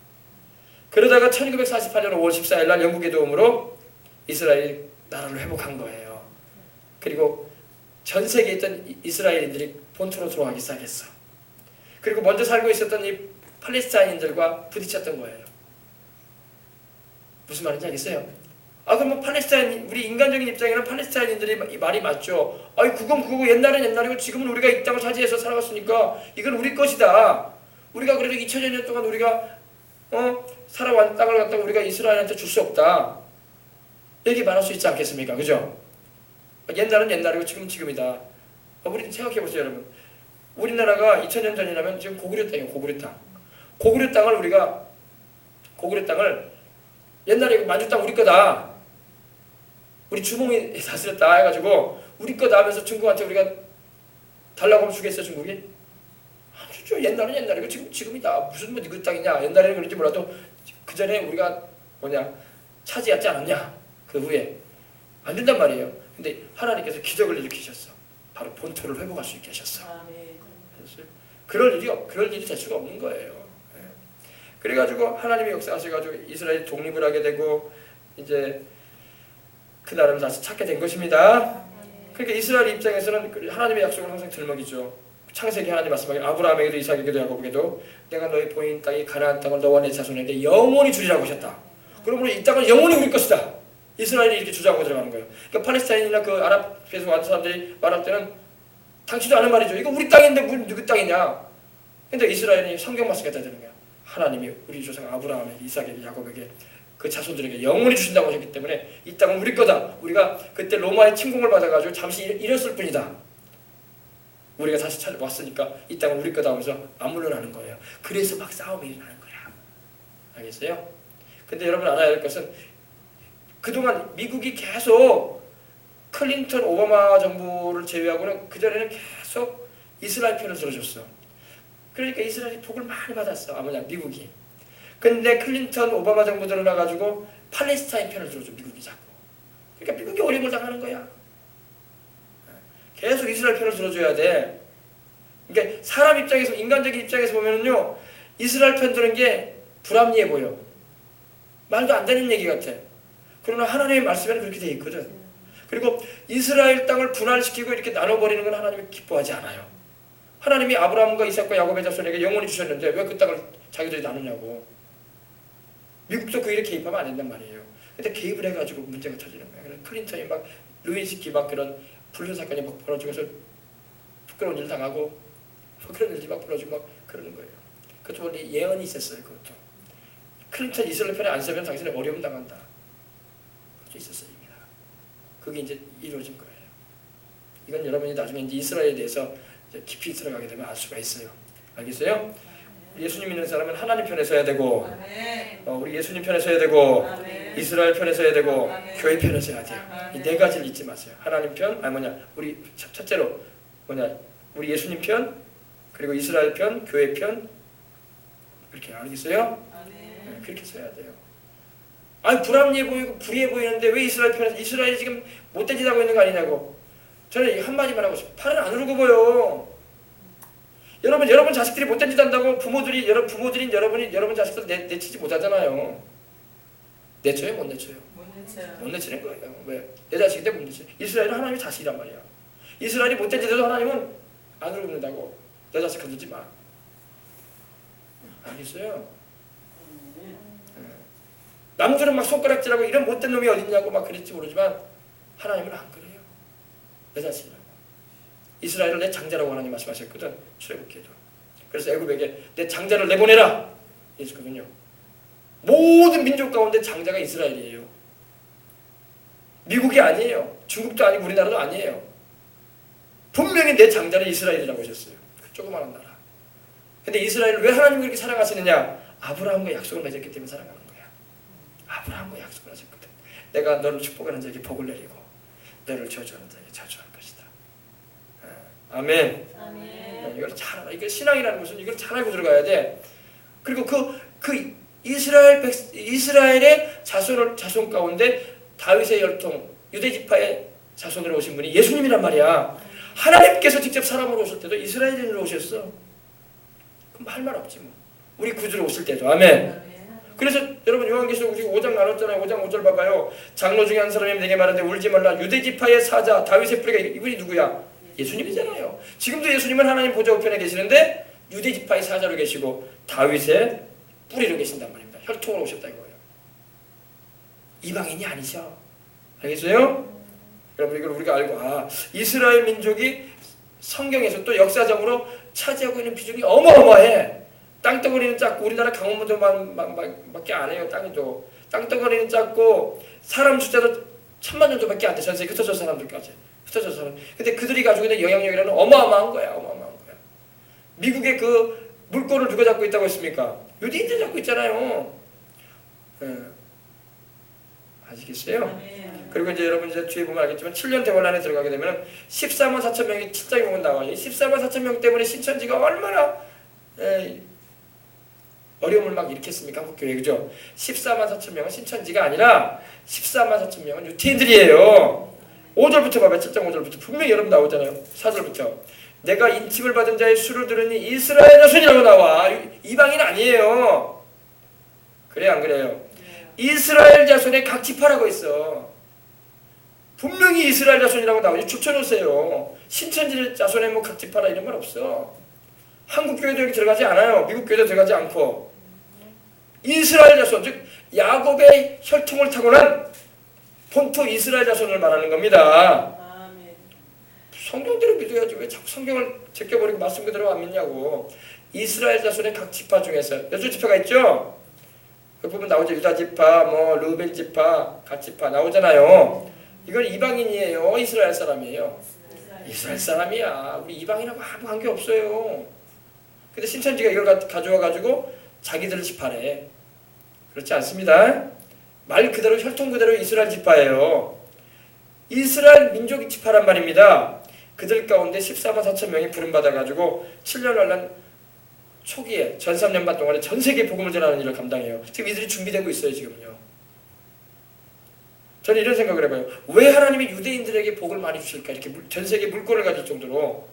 그러다가 1948년 5월 14일 날 영국의 도움으로 이스라엘이 나라를 회복한 거예요. 그리고 전 세계에 있던 이스라엘인들이 본토로 들어가기 시작했어. 그리고 먼저 살고 있었던 이 팔레스타인인들과 부딪혔던 거예요. 무슨 말인지 알겠어요? 그럼 팔레스타인, 우리 인간적인 입장에는 팔레스타인인들이 말이 맞죠. 그건 그거고 옛날은 옛날이고 지금은 우리가 이 땅을 차지해서 살아갔으니까 이건 우리 것이다. 우리가 그래도 2000여 년 동안 우리가 살아온 땅을 갖다가 우리가 이스라엘한테 줄 수 없다. 이렇게 말할 수 있지 않겠습니까? 그죠? 옛날은 옛날이고 지금은 지금이다. 우리 생각해보세요, 여러분. 우리나라가 2000년 전이라면 지금 고구려 땅이에요. 고구려 땅. 고구려 땅을 옛날에 만주 땅 우리 거다. 우리 주몽이 다스렸다 해가지고 우리 거다 하면서 중국한테 우리가 달라고 하면 주겠어, 중국이? 아니죠. 옛날은 옛날이고 지금 지금이다. 무슨 뭐 그 땅이냐. 옛날에는 그런지 몰라도 그 전에 우리가 차지하지 않았냐. 그 후에 안 된단 말이에요. 근데 하나님께서 기적을 일으키셨어. 바로 본토를 회복할 수 있게 하셨어. 그럴 일이 될 수가 없는 거예요. 그래가지고 하나님이 역사하셔가지고 이스라엘이 독립을 하게 되고 이제 그 나라를 다시 찾게 된 것입니다. 그러니까 이스라엘 입장에서는 하나님의 약속을 항상 들먹이죠. 창세기 하나님 말씀하기를 아브라함에게도 이삭에게도 야곱에게도 내가 너희 보인 땅이 가나안 땅을 너와 내 자손에게 영원히 주리라고 하셨다. 그러므로 이 땅은 영원히 우리 것이다. 이스라엘이 이렇게 주장하고 들어가는 거예요. 그러니까 팔레스타인이나 그 아랍에서 왔던 사람들이 말할 때는 당치도 않은 말이죠. 이거 우리 땅인데 무슨 누구 땅이냐. 근데 이스라엘이 성경 말씀 갖다 드는 거야. 하나님이 우리 조상 아브라함에게 이삭에게 야곱에게 그 자손들에게 영원히 주신다고 하셨기 때문에 이 땅은 우리 거다. 우리가 그때 로마의 침공을 받아가지고 잠시 잃었을 뿐이다. 우리가 다시 찾아왔으니까 이 땅은 우리 거다 하면서 안 물러나는 거예요. 그래서 막 싸움이 일어나는 거야. 알겠어요? 근데 여러분 알아야 할 것은 그동안 미국이 계속 클린턴 오바마 정부를 제외하고는 그전에는 계속 이스라엘 편을 들어줬어. 그러니까 이스라엘이 복을 많이 받았어. 미국이. 근데 클린턴 오바마 정부 들어나가지고 팔레스타인 편을 들어줘. 미국이 자꾸. 그러니까 미국이 어려움을 당하는 거야. 계속 이스라엘 편을 들어줘야 돼. 그러니까 사람 입장에서, 인간적인 입장에서 보면은요, 이스라엘 편 드는 게 불합리해 보여. 말도 안 되는 얘기 같아. 그러나 하나님의 말씀에는 그렇게 돼 있거든. 그리고 이스라엘 땅을 분할시키고 이렇게 나눠버리는 건 하나님이 기뻐하지 않아요. 하나님이 아브라함과 이삭과 야곱의 자손에게 영원히 주셨는데 왜 그 땅을 자기들이 나누냐고. 미국도 그 일에 개입하면 안 된단 말이에요. 근데 개입을 해가지고 문제가 터지는 거예요. 클린턴이 막 루이스키 막 그런 불륜 사건이 막 벌어지면서 부끄러운 일 당하고 그런 일이 막 벌어지고 막 그러는 거예요. 그것도 원래 예언이 있었어요. 그것도 클린턴 이스라엘 편에 안 서면 당신은 어려움 당한다. 그것도 있었어요. 그게 이제 이루어진 거예요. 이건 여러분이 나중에 이제 이스라엘에 대해서 이제 깊이 들어가게 되면 알 수가 있어요. 알겠어요? 예수님 믿는 사람은 하나님 편에 서야 되고, 우리 예수님 편에 서야 되고, 이스라엘 편에 서야 되고, 교회 편에 서야 돼요. 이 네 가지를 잊지 마세요. 하나님 편, 우리 첫째로 우리 예수님 편, 그리고 이스라엘 편, 교회 편, 그렇게 알겠어요? 네, 그렇게 서야 돼요. 불합리해 보이고 불의해 보이는데 왜 이스라엘 편에서 이스라엘이 지금 못된 짓 하고 있는 거 아니냐고. 저는 한마디만 하고 싶어요. 팔은 안 울고 보여. 여러분 자식들이 못된 짓 한다고 부모들인 여러분이 여러분 자식들 내치지 못하잖아요. 내쳐요? 못 내쳐요? 못 내치는 거예요. 왜? 내 자식인데 못 내쳐요. 이스라엘은 하나님의 자식이란 말이야. 이스라엘이 못된 짓 해도 하나님은 안 울고 있는다고. 내 자식 건들지 마. 알겠어요? 남들은 막 손가락질하고 이런 못된 놈이 어딨냐고 막 그랬지 모르지만 하나님은 안 그래요. 내 자식이라고. 이스라엘을 내 장자라고 하나님 말씀하셨거든. 출애굽기에도. 그래서 애굽에게 내 장자를 내보내라 했거든요. 모든 민족 가운데 장자가 이스라엘이에요. 미국이 아니에요. 중국도 아니고 우리나라도 아니에요. 분명히 내 장자는 이스라엘이라고 하셨어요. 그 조그마한 나라. 근데 이스라엘을 왜 하나님이 그렇게 사랑하시느냐? 아브라함과 약속을 맺었기 때문에 사랑하는 거야. 아브라함과 약속을 하셨거든. 내가 너를 축복하는 자에게 복을 내리고 너를 저주하는 자에게 저주할 것이다. 아멘. 아멘. 이걸 잘 알아. 이게 신앙이라는 것은 이걸 잘 알고 들어가야 돼. 그리고 그 이스라엘의 자손 가운데 다윗의 혈통 유대 지파의 자손으로 오신 분이 예수님이란 말이야. 하나님께서 직접 사람으로 오실 때도 이스라엘인으로 오셨어. 그럼 할 말 없지 뭐. 우리 구주로 오실 때도. 아멘. 그래서 여러분 요한계시록 5장 나눴잖아요. 5장 5절 봐봐요. 장로 중에 한 사람이 내게 말하는데 울지 말라. 유대 지파의 사자 다윗의 뿌리가 이분이 누구야? 예수님이잖아요. 지금도 예수님은 하나님 보좌 우편에 계시는데 유대 지파의 사자로 계시고 다윗의 뿌리로 계신단 말입니다. 혈통으로 오셨다 이거예요. 이방인이 아니셔. 알겠어요? 여러분 이걸 우리가 알고 이스라엘 민족이 성경에서 또 역사적으로 차지하고 있는 비중이 어마어마해. 땅덩어리는 작고 우리나라 강원도만밖에 안 해요. 땅이도 땅덩어리는 작고 사람 숫자도 1000만 정도밖에 안 돼. 전 세계 흩어져 사람들까지 흩어져 사람. 근데 그들이 가지고 있는 영향력이라는 어마어마한 거야. 어마어마한 거야. 미국의 그 물꼬를 누가 잡고 있다고 했습니까? 유대인들 잡고 있잖아요. 아시겠어요? 그리고 이제 여러분 이제 뒤에 보면 알겠지만 7년 대환란에 들어가게 되면 14만 4천 명이 7장에 보면 나와요. 14만 4천 명 때문에 신천지가 얼마나 어려움을 막 일으켰습니까? 한국교회 그죠? 14만 4천 명은 신천지가 아니라 14만 4천 명은 유태인들이에요. 5절부터 봐봐요. 7장 5절부터 분명히 여러분 나오잖아요. 4절부터 내가 인침을 받은 자의 수를 들으니 이스라엘 자손이라고 나와. 이방인 아니에요. 그래요 안 그래요? 이스라엘 자손의 각 지파라고 있어. 분명히 이스라엘 자손이라고 나오죠. 쫓아놓으세요. 신천지 자손의 뭐 각 지파라 이런 말 없어. 한국 교회도 여기 들어가지 않아요. 미국 교회도 들어가지 않고 이스라엘 자손 즉 야곱의 혈통을 타고난 본토 이스라엘 자손을 말하는 겁니다. 성경대로 믿어야지 왜 자꾸 성경을 제껴버리고 말씀 그대로 안 믿냐고. 이스라엘 자손의 각 지파 중에서 12지파가 있죠. 그 부분 나오죠. 유다 지파, 뭐 루벤 지파, 갓 지파 나오잖아요. 이건 이방인이에요. 이스라엘 사람이에요. 이스라엘 사람이야. 우리 이방인하고 아무 관계 없어요. 근데 신천지가 이걸 가져와 가지고 자기들 지파래. 그렇지 않습니다. 말 그대로 혈통 그대로 이스라엘 지파예요. 이스라엘 민족 지파란 말입니다. 그들 가운데 14만 4천 명이 부름받아 가지고 7년 환란 초기에 전 3년 반 동안에 전 세계 복음을 전하는 일을 감당해요. 지금 이들이 준비되고 있어요. 지금요. 저는 이런 생각을 해봐요. 왜 하나님이 유대인들에게 복을 많이 주실까? 이렇게 전 세계 물권을 가질 정도로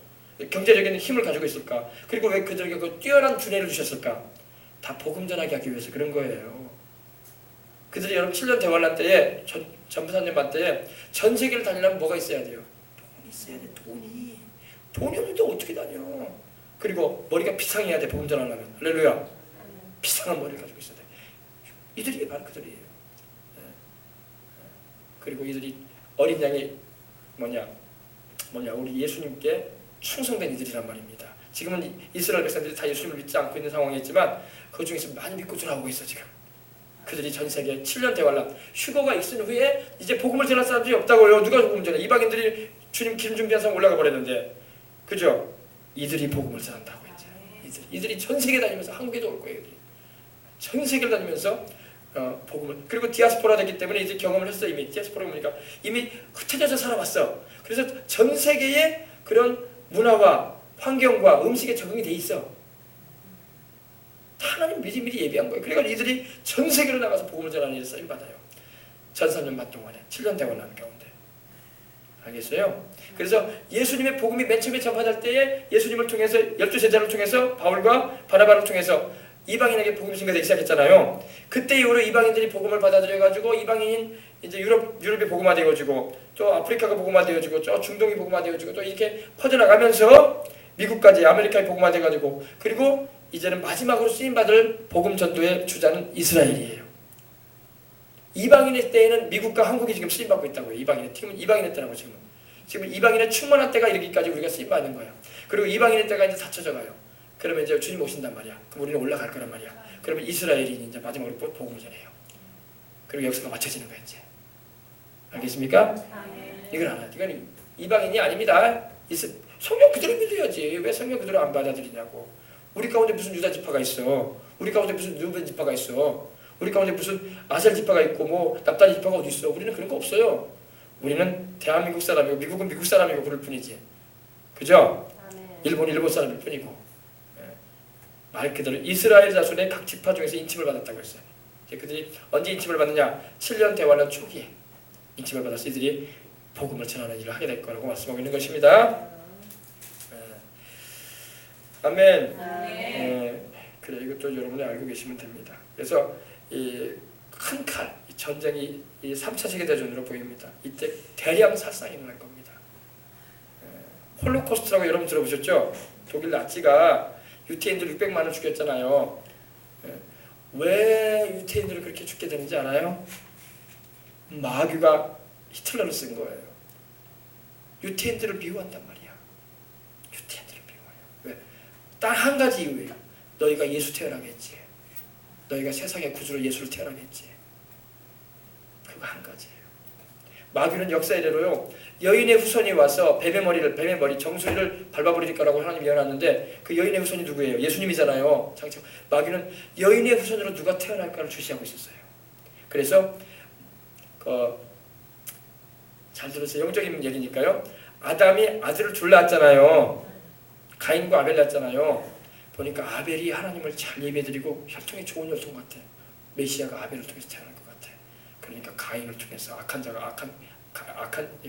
경제적인 힘을 가지고 있을까? 그리고 왜 그들에게 그 뛰어난 두뇌를 주셨을까? 다 복음 전하게 하기 위해서 그런 거예요. 그들이 여러분 7년 대환란 때에 전부사년 때에 전 세계를 다니려면 뭐가 있어야 돼요? 돈이 있어야 돼. 돈이 없는데 어떻게 다녀? 그리고 머리가 비상해야 돼. 복음 전하려면. 할렐루야. 비상한 머리를 가지고 있어야 돼. 이들이 바로 그들이에요. 그리고 이들이 어린 양이 뭐냐 우리 예수님께 충성된 이들이란 말입니다. 지금은 이스라엘 백성들이 다 예수님을 믿지 않고 있는 상황이지만 그 중에서 많이 믿고 돌아오고 있어 지금. 그들이 전 세계 7년 대환란 휴거가 있은 후에 이제 복음을 전할 사람들이 없다고요. 누가 복음을 전해? 이방인들이 주님 기름 준비한 사람 올라가 버렸는데, 그죠? 이들이 복음을 전한다고 이제. 이들이 전 세계 다니면서 한국에도 올 거예요. 전 세계를 다니면서 복음을. 그리고 디아스포라 됐기 때문에 이제 경험을 했어. 이미 디아스포라 보니까 이미 흩어져서 살아왔어. 그래서 전 세계의 그런 문화와 환경과 음식에 적응이 돼 있어. 하나님 미리미리 예비한 거예요. 그러니까 이들이 전 세계로 나가서 복음을 전하는 일을 쓰임 받아요. 전 3년 반 동안에 7년 대환란 가운데. 알겠어요? 그래서 예수님의 복음이 맨 처음에 전파될 때에 예수님을 통해서 12제자를 통해서 바울과 바나바를 통해서 이방인에게 복음이 전가되기 시작했잖아요. 그때 이후로 이방인들이 복음을 받아들여가지고 이방인인 이제 유럽이 복음화되어지고 또 아프리카가 복음화되어지고 또 중동이 복음화되어지고 또 이렇게 퍼져나가면서 미국까지 아메리카에 복음화돼가지고 그리고 이제는 마지막으로 쓰임받을 복음 전도의 주자는 이스라엘이에요. 이방인의 때에는 미국과 한국이 지금 쓰임받고 있다고요. 이방인의 팀은 이방인의 때라고 지금 이방인의 충만한 때가 이르기까지 우리가 쓰임받는 거야. 그리고 이방인의 때가 이제 닫혀져 가요. 그러면 이제 주님 오신단 말이야. 그럼 우리는 올라갈 거란 말이야. 그러면 이스라엘이 이제 마지막으로 복음을 전해요. 그리고 역사가 맞춰지는 거야 이제. 알겠습니까? 이걸 알아요. 이건 이방인이 아닙니다. 성경 그대로 믿어야지. 왜 성경 그대로 안 받아들이냐고. 우리 가운데 무슨 유다 지파가 있어. 우리 가운데 무슨 루벤 지파가 있어. 우리 가운데 무슨 아셀 지파가 있고 뭐 납달리 지파가 어디 있어? 우리는 그런 거 없어요. 우리는 대한민국 사람이고 미국은 미국 사람이고 그럴 뿐이지. 그죠? 일본 일본 사람일 뿐이고. 말 그대로 이스라엘 자손의 각 지파 중에서 인침을 받았다고 했어요. 그들이 언제 인침을 받느냐? 7년 대환란 초기에 인침을 받아서 이들이 복음을 전하는 일을 하게 될 거라고 말씀하고 있는 것입니다. 아멘. 그래, 이것도 여러분이 알고 계시면 됩니다. 그래서 이 큰 칼, 이 전쟁이 이 3차 세계대전으로 보입니다. 이때 대량 살상이 일어날 겁니다. 홀로코스트라고 여러분 들어보셨죠? 독일 나치가 유태인들 600만을 죽였잖아요. 왜 유태인들을 그렇게 죽게 되는지 알아요? 마귀가 히틀러를 쓴 거예요. 유태인들을 미워한단 말이야. 유태인들을 미워해요. 왜? 딱 한 가지 이유예요. 너희가 예수 태어나게 했지. 너희가 세상의 구주로 예수를 태어나게 했지. 그거 한 가지예요. 마귀는 역사 이래로요. 여인의 후손이 와서 뱀의 머리 정수리를 밟아버릴 거라고 하나님이 예언하는데 그 여인의 후손이 누구예요? 예수님이잖아요. 마귀는 여인의 후손으로 누가 태어날까를 주시하고 있었어요. 그래서 잘 들으세요. 영적인 얘기니까요. 아담이 아들을 둘 낳았잖아요. 가인과 아벨 낳았잖아요. 보니까 아벨이 하나님을 잘 예배드리고 혈통이 좋은 혈통 같아. 메시아가 아벨을 통해서 태어날 것 같아. 그러니까 가인을 통해서 악한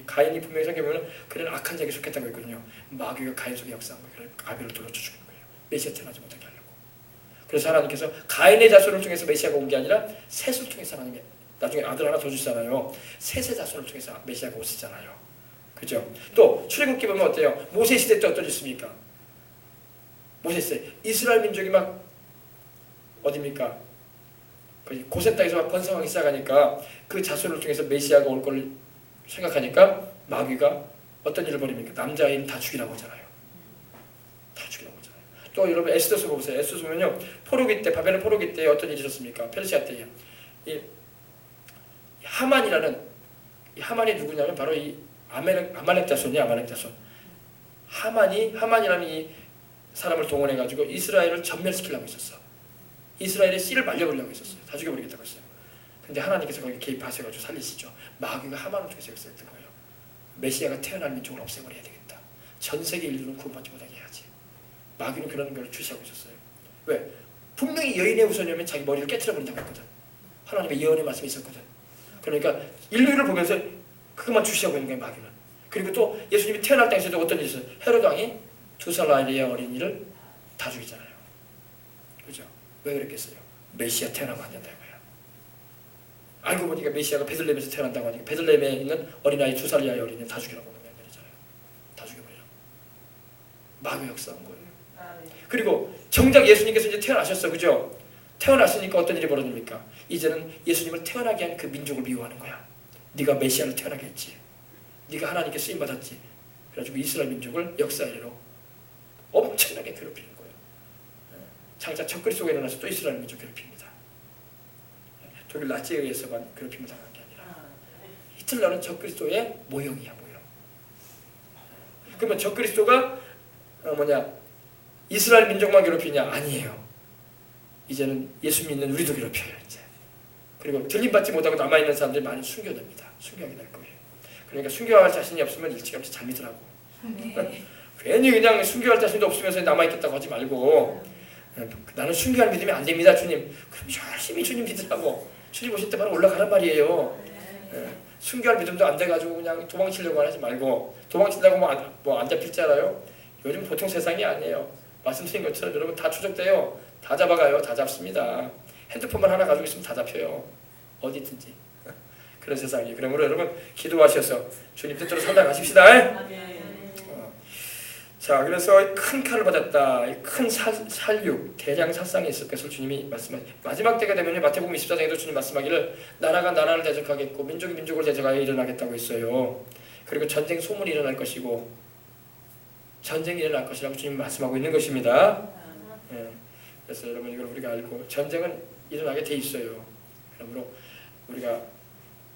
가인이 분명히 생각해보면 그는 악한 자에게 속했다고 했거든요. 마귀가 가인 속에 역사한 거예요. 그래서 아벨을 돌려쳐 죽이는 거예요. 메시아 태어나지 못하게 하려고. 그래서 하나님께서 가인의 자손을 통해서 메시아가 온 게 아니라 셋을 통해서 하나님이 나중에 아들 하나 더 주시잖아요. 셋의 자손을 통해서 메시아가 오시잖아요. 그죠? 또 출애굽기 보면 어때요? 모세 시대 때 어떠셨습니까? 모세 시대 이스라엘 민족이 막 어디입니까? 고센 땅에서 막 번성하기 시작하니까 그 자손을 통해서 메시아가 올 걸 생각하니까 마귀가 어떤 일을 벌입니까? 남자인 다 죽이라고 하잖아요. 다 죽이라고 하잖아요. 또 여러분 에스더서 보세요. 에스더서 보면요. 포로기 때 바벨론 포로기 때 어떤 일이 있었습니까? 페르시아 때요. 이 하만이라는 이 하만이 누구냐면 바로 이 아말렉 자손이야. 아말렉 자손. 하만이라는 이 사람을 동원해 가지고 이스라엘을 전멸시키려고 했었어. 이스라엘의 씨를 말려버리려고 했었어요. 다 죽여버리겠다고 했어요. 근데 하나님께서 거기 개입하셔가지고 살리시죠. 마귀가 하만을 통해서 역사했던 거예요. 메시아가 태어날 민족을 없애버려야 되겠다. 전 세계 인류는 구원받지 못하게 해야지. 마귀는 그런 걸 주시하고 있었어요. 왜? 분명히 여인의 후손이면 자기 머리를 깨트려버린다고 했거든. 하나님의 예언의 말씀이 있었거든. 그러니까 인류를 보면서 그것만 주시하고 있는 거예요. 마귀는. 그리고 또 예수님이 태어날 당시에도 어떤 일이 있어요? 헤롯 왕이 2살 나이의 어린이를 다 죽이잖아요. 그죠? 왜 그랬겠어요? 메시아 태어나면 안 된다 이거야. 알고 보니까 메시아가 베들레헴에서 태어난다고 하니까 베들레헴에 있는 어린아이 2살 이하의 어린이는 다 죽이라고 하는 말이잖아요. 다 죽여버리라고. 마귀 역사한 거예요. 그리고 정작 예수님께서 이제 태어나셨어. 그죠? 태어났으니까 어떤 일이 벌어집니까? 이제는 예수님을 태어나게 한 그 민족을 미워하는 거야. 네가 메시아를 태어나게 했지. 네가 하나님께 쓰임받았지. 그래가지고 이스라엘 민족을 역사 이래로 엄청나게 괴롭히는 거예요. 장차 적그리스도가 일어나서 또 이스라엘 민족 괴롭힙니다. 독일 나치에 의해서만 괴롭힘을 당한 게 아니라 히틀러는 적그리스도의 모형이야. 모형. 그러면 적그리스도가 이스라엘 민족만 괴롭히냐? 아니에요. 이제는 예수 믿는 우리도 괴롭혀요. 이제. 그리고 들림받지 못하고 남아있는 사람들이 많이 순교됩니다. 순교하게 될 거예요. 그러니까 순교할 자신이 없으면 일찌감치 잘 믿으라고. 괜히 그냥 순교할 자신도 없으면서 남아있겠다고 하지 말고 나는 순교할 믿음이 안 됩니다. 주님. 그럼 열심히 주님 믿으라고. 주님 오실 때 바로 올라가란 말이에요. 순교할 믿음도 안 돼가지고 그냥 도망치려고 하지 말고 도망친다고 뭐 안 잡힐 줄 알아요? 요즘 보통 세상이 아니에요. 말씀드린 것처럼 여러분 다 추적돼요. 다 잡아가요. 다 잡습니다. 핸드폰만 하나 가지고 있으면 다 잡혀요. 어디든지. 그런 세상이에요. 그러므로 여러분 기도하셔서 주님 뜻대로 살아가십시다. 자, 그래서 큰 칼을 받았다. 큰 살육, 대량 살상이 있을 것을 주님이 말씀하시죠. 마지막 때가 되면 마태복음 24장에도 주님 말씀하기를 나라가 나라를 대적하겠고 민족이 민족을 대적하여 일어나겠다고 했어요. 그리고 전쟁 소문이 일어날 것이고 전쟁이 일어날 것이라고 주님이 말씀하고 있는 것입니다. 그래서 여러분 이걸 우리가 알고 전쟁은 일어나게 돼 있어요. 그러므로 우리가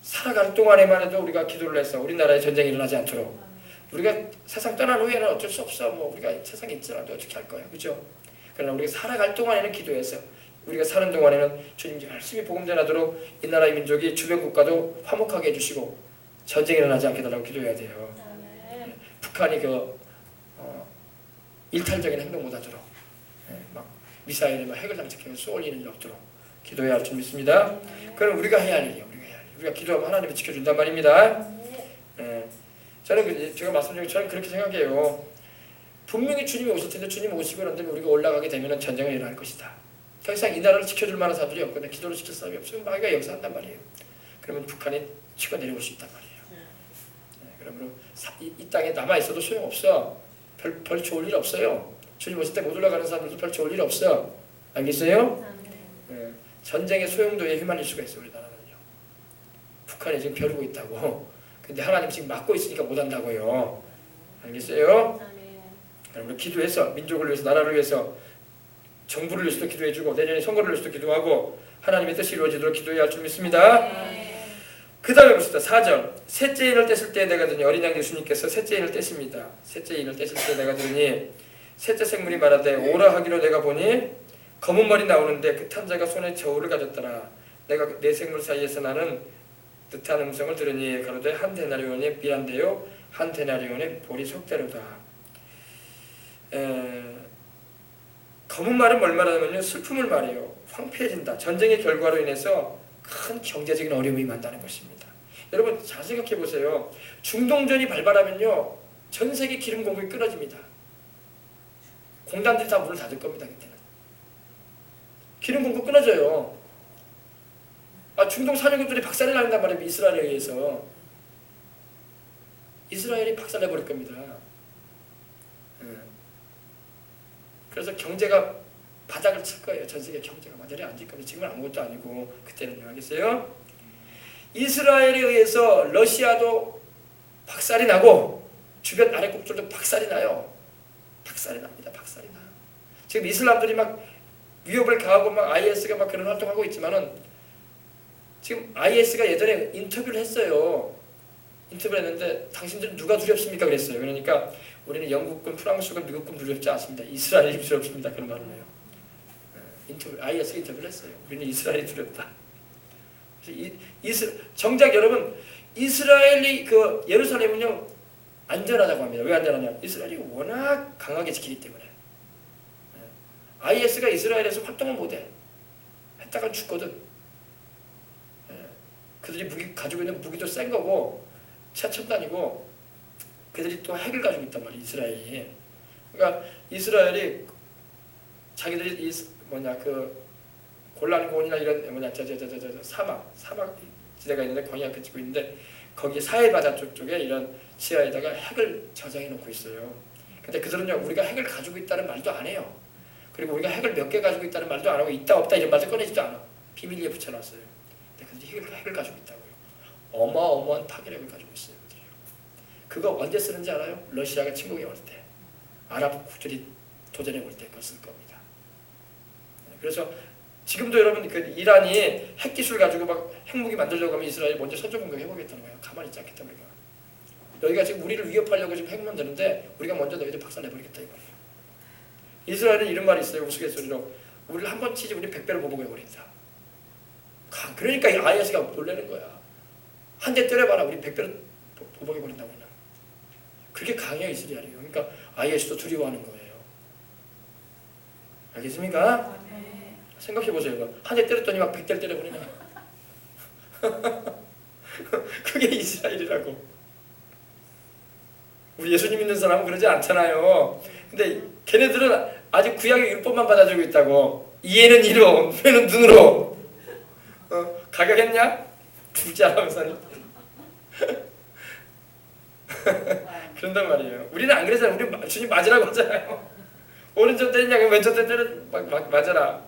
살아갈 동안에만 해도 우리가 기도를 해서 우리나라에 전쟁이 일어나지 않도록 우리가 세상 떠난 후에는 어쩔 수 없어. 뭐 우리가 세상에 있지 않아도 어떻게 할 거야. 그죠? 그러나 우리가 살아갈 동안에는 기도해서 우리가 사는 동안에는 주님 열심히 복음 전하도록 이 나라의 민족이 주변 국가도 화목하게 해주시고 전쟁이 일어나지 않게 달라고 기도해야 돼요. 북한이 일탈적인 행동 못하도록 막 미사일에 막 핵을 장착해서 쏘올리는 일 없도록 기도해야 할 줄 믿습니다. 그럼 우리가 해야 할 일이에요. 우리가 기도하면 하나님이 지켜준단 말입니다. 저는 제가 말씀드린 것처럼 그렇게 생각해요. 분명히 주님이 오실 텐데 주님 오시고 난 다음에 우리가 올라가게 되면 전쟁이 일어날 것이다. 더 이상 이 나라를 지켜줄 만한 사람들이 없거든요. 기도를 지킬 사람이 없으면 마귀가 여기서 한단 말이에요. 그러면 북한이 치고 내려올 수 있단 말이에요. 그러므로 이 땅에 남아있어도 소용없어. 별 좋을 일 없어요. 주님 오실 때 못 올라가는 사람들도 별 좋을 일 없어. 알겠어요? 전쟁의 소용도에 휘말릴 수가 있어요. 우리나라는요. 북한이 지금 벼르고 있다고. 근데 하나님 지금 막고 있으니까 못한다고요. 알겠어요? 그러므로 기도해서 민족을 위해서 나라를 위해서 정부를 위해서도 기도해주고 내년에 선거를 위해서도 기도하고 하나님의 뜻이 이루어지도록 기도해야 할 줄 믿습니다. 그 다음에 봅시다. 4절. 셋째 인을 떼실 때 내가 들으니 어린 양 예수님께서 셋째 인을 떼십니다. 셋째 인을 떼실 때 내가 들으니 셋째 생물이 말하되 오라 하기로 내가 보니 검은 머리 나오는데 그 탄 자가 손에 저울을 가졌더라. 내가 네 생물 사이에서 나는 듯한 음성을 들으니 가로되 한 데나리온의 삐란데요 한 데나리온의 보리 속대로다. 검은 말은 뭘 말하냐면요, 슬픔을 말해요. 황폐해진다. 전쟁의 결과로 인해서 큰 경제적인 어려움이 만다는 것입니다. 여러분 잘 생각해 보세요. 중동전이 발발하면요 전 세계 기름 공급이 끊어집니다. 공단들이 다 문을 닫을 겁니다. 그때는 기름 공급 끊어져요. 중동 산유국들이 박살이 난단 말이에요. 이스라엘에 의해서. 이스라엘이 박살내버릴 겁니다. 그래서 경제가 바닥을 칠 거예요. 전 세계 경제가 완전히 안 질 겁니다. 지금은 아무것도 아니고 그때는요. 알겠어요? 이스라엘에 의해서 러시아도 박살이 나고 주변 아래국들도 박살이 나요. 박살이 납니다. 박살이 나. 지금 이슬람들이 막 위협을 가하고 막 IS가 막 그런 활동하고 있지만은 지금 IS가 예전에 인터뷰를 했어요. 인터뷰를 했는데 당신들은 누가 두렵습니까? 그랬어요. 그러니까 우리는 영국군, 프랑스군, 미국군 두렵지 않습니다. 이스라엘이 두렵습니다. 그런 말을 해요. IS가 인터뷰를 했어요. 우리는 이스라엘이 두렵다. 정작 여러분 이스라엘이 예루살렘은요 안전하다고 합니다. 왜 안전하냐? 이스라엘이 워낙 강하게 지키기 때문에. IS가 이스라엘에서 활동을 못해. 했다가 죽거든. 그들이 가지고 있는 무기도 센 거고 최첨단이고 그들이 또 핵을 가지고 있단 말이에요. 이스라엘이. 그러니까 이스라엘이 자기들이 골란 고원이나 이런 사막 지대가 있는데 광야 그치고 있는데 거기 사해바다 쪽에 이런 지하에다가 핵을 저장해 놓고 있어요. 근데 그들은요 우리가 핵을 가지고 있다는 말도 안 해요. 그리고 우리가 핵을 몇 개 가지고 있다는 말도 안 하고 있다 없다 이런 말도 꺼내지도 않아. 비밀리에 붙여놨어요. 근데 그들이 핵을 가지고 있다고요. 어마어마한 파괴력을 가지고 있어요. 그거 언제 쓰는지 알아요? 러시아가 침공해 올 때, 아랍 국들이 도전해 올 때 그거 쓸 겁니다. 그래서 지금도 여러분 이란이 핵 기술 가지고 막 핵무기 만들려고 하면 이스라엘이 먼저 선제 공격 해보겠다는 거예요. 가만히 있지 않겠다 우리가. 너희가 지금 우리를 위협하려고 지금 핵 만드는데 우리가 먼저 너희들 박살내버리겠다 이거예요. 이스라엘은 이런 말이 있어요. 우스갯소리로 우리를 한 번 치지 우리 100배로 보복해버린다. 그러니까 이 IS가 놀라는 거야. 한 대 때려봐라 우리 100배로 보복해버린다 우리는. 그렇게 강해요 이스라엘이요. 그러니까 IS도 두려워하는 거예요. 알겠습니까? 네. 생각해보세요. 한 대 때렸더니 막 100대를 때려버리냐. 그게 이스라엘이라고. 우리 예수님 믿는 사람은 그러지 않잖아요. 근데 걔네들은 아직 구약의 율법만 받아들이고 있다고. 이해는 이로, 눈에는 눈으로. 가격했냐? 죽지 않으면서. 그런단 말이에요. 우리는 안 그러잖아요. 우리 주님 맞으라고 하잖아요. 오른쪽 때리냐, 왼쪽 때려 맞아라.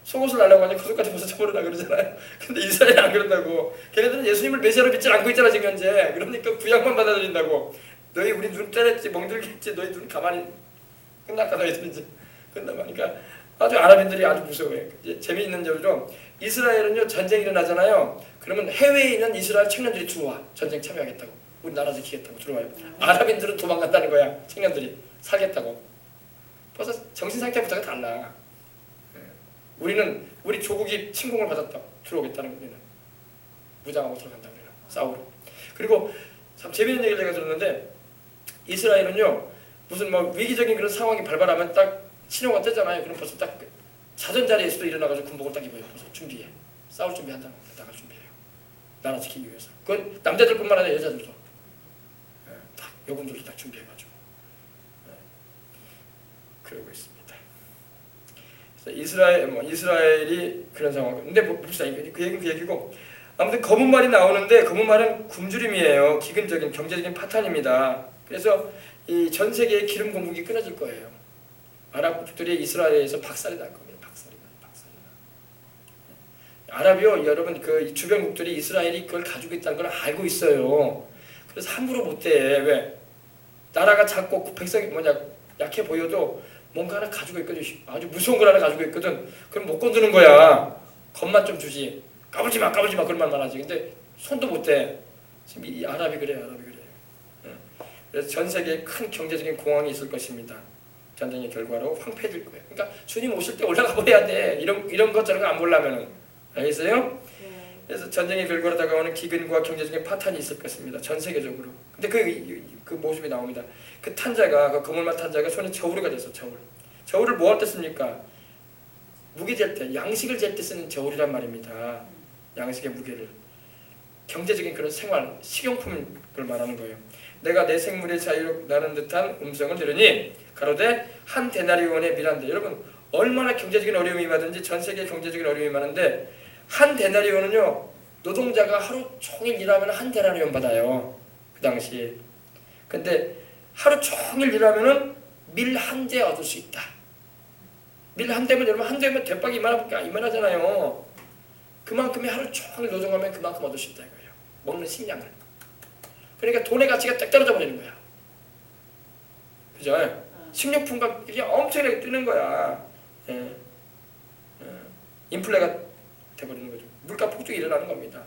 속옷을 날라고 하냐, 구석까지 벗어쳐버리라 그러잖아요. 근데 이스라엘은 안 그런다고. 걔네들은 예수님을 메시아로 믿지 않고 있잖아 지금 현재. 그러니까 구약만 받아들인다고. 너희 우리 눈 때렸지, 멍들겠지, 너희 눈 가만히 끝날까 너희들 이제 끝나 말이니까 아주 아랍인들이 아주 무서워해. 재미있는 점으로 이스라엘은요 전쟁이 일어나잖아요. 그러면 해외에 있는 이스라엘 청년들이 들어와 전쟁 참여하겠다고. 우리나라 지키겠다고 들어와요. 아랍인들은 도망간다는 거야. 청년들이 살겠다고. 벌써 정신 상태부터가 달라. 우리 조국이 침공을 받았다. 들어오겠다는 우리는 무장하고 들어간다. 우리는 싸우러. 그리고 참 재밌는 얘기를 제가 들었는데 이스라엘은요 무슨 뭐 위기적인 그런 상황이 발발하면 딱 신호가 뜨잖아요. 그럼 벌써 딱 자전 자리에서도 일어나가지고 군복을 딱 입어요. 벌써 준비해. 싸울 준비한다는 거예요. 나갈 준비해요. 나라 지키기 위해서. 그건 남자들뿐만 아니라 여자들도. 딱 여군들도 딱 준비해가지고 그러고 있습니다. 그래서 이스라엘이 그런 상황. 근데 봅시다. 그 얘기는 그 얘기고. 아무튼 검은 말이 나오는데 검은 말은 굶주림이에요. 기근적인 경제적인 파탄입니다. 그래서 이 전 세계의 기름 공급이 끊어질 거예요. 아랍국들이 이스라엘에서 박살이 날 겁니다. 박살이 나. 아랍이요, 여러분 그 주변국들이 이스라엘이 그걸 가지고 있다는 걸 알고 있어요. 그래서 함부로 못 대. 왜? 나라가 작고 백성이 약해 보여도 뭔가 하나 가지고 있거든. 아주 무서운 걸 하나 가지고 있거든. 그럼 못 건드는 거야. 겁만 좀 주지. 까불지 마 그런 말만 하지. 근데 손도 못 대. 지금 이 아랍이 그래요. 그래서 전 세계에 큰 경제적인 공황이 있을 것입니다. 전쟁의 결과로 황폐해질 거예요. 그러니까 주님 오실 때 올라가 버려야 돼. 이런 것처럼 안 보려면은. 알겠어요? 그래서 전쟁의 결과로 다가오는 기근과 경제적인 파탄이 있을 것입니다. 전 세계적으로. 근데 그 모습이 나옵니다. 그 탄자가, 그 거물만 탄자가 손에 저울이가 됐어. 저울을 뭐 할 때 씁니까? 무게 잴 때, 양식을 잴 때 쓰는 저울이란 말입니다. 양식의 무게를. 경제적인 그런 생활, 식용품을 말하는 거예요. 내가 내 생물의 자유로 나는 듯한 음성을 들으니 가로되 한 데나리온의 밀한데. 여러분 얼마나 경제적인 어려움이 많은지 전 세계 경제적인 어려움이 많은데 한 데나리온은요 노동자가 하루 종일 일하면 한 데나리온 받아요. 그 당시에. 근데 하루 종일 일하면은 밀 한 대 얻을 수 있다. 밀 한 대면 여러분 한 대면 대박이 이만하잖아요. 그만큼이 하루 종일 노동하면 그만큼 얻을 수 있다 이거예요. 먹는 식량을. 그러니까 돈의 가치가 딱 떨어져 버리는 거야. 그죠? 식료품가 이게 엄청나게 뜨는 거야. 인플레가 돼버리는 거죠. 물가 폭등이 일어나는 겁니다.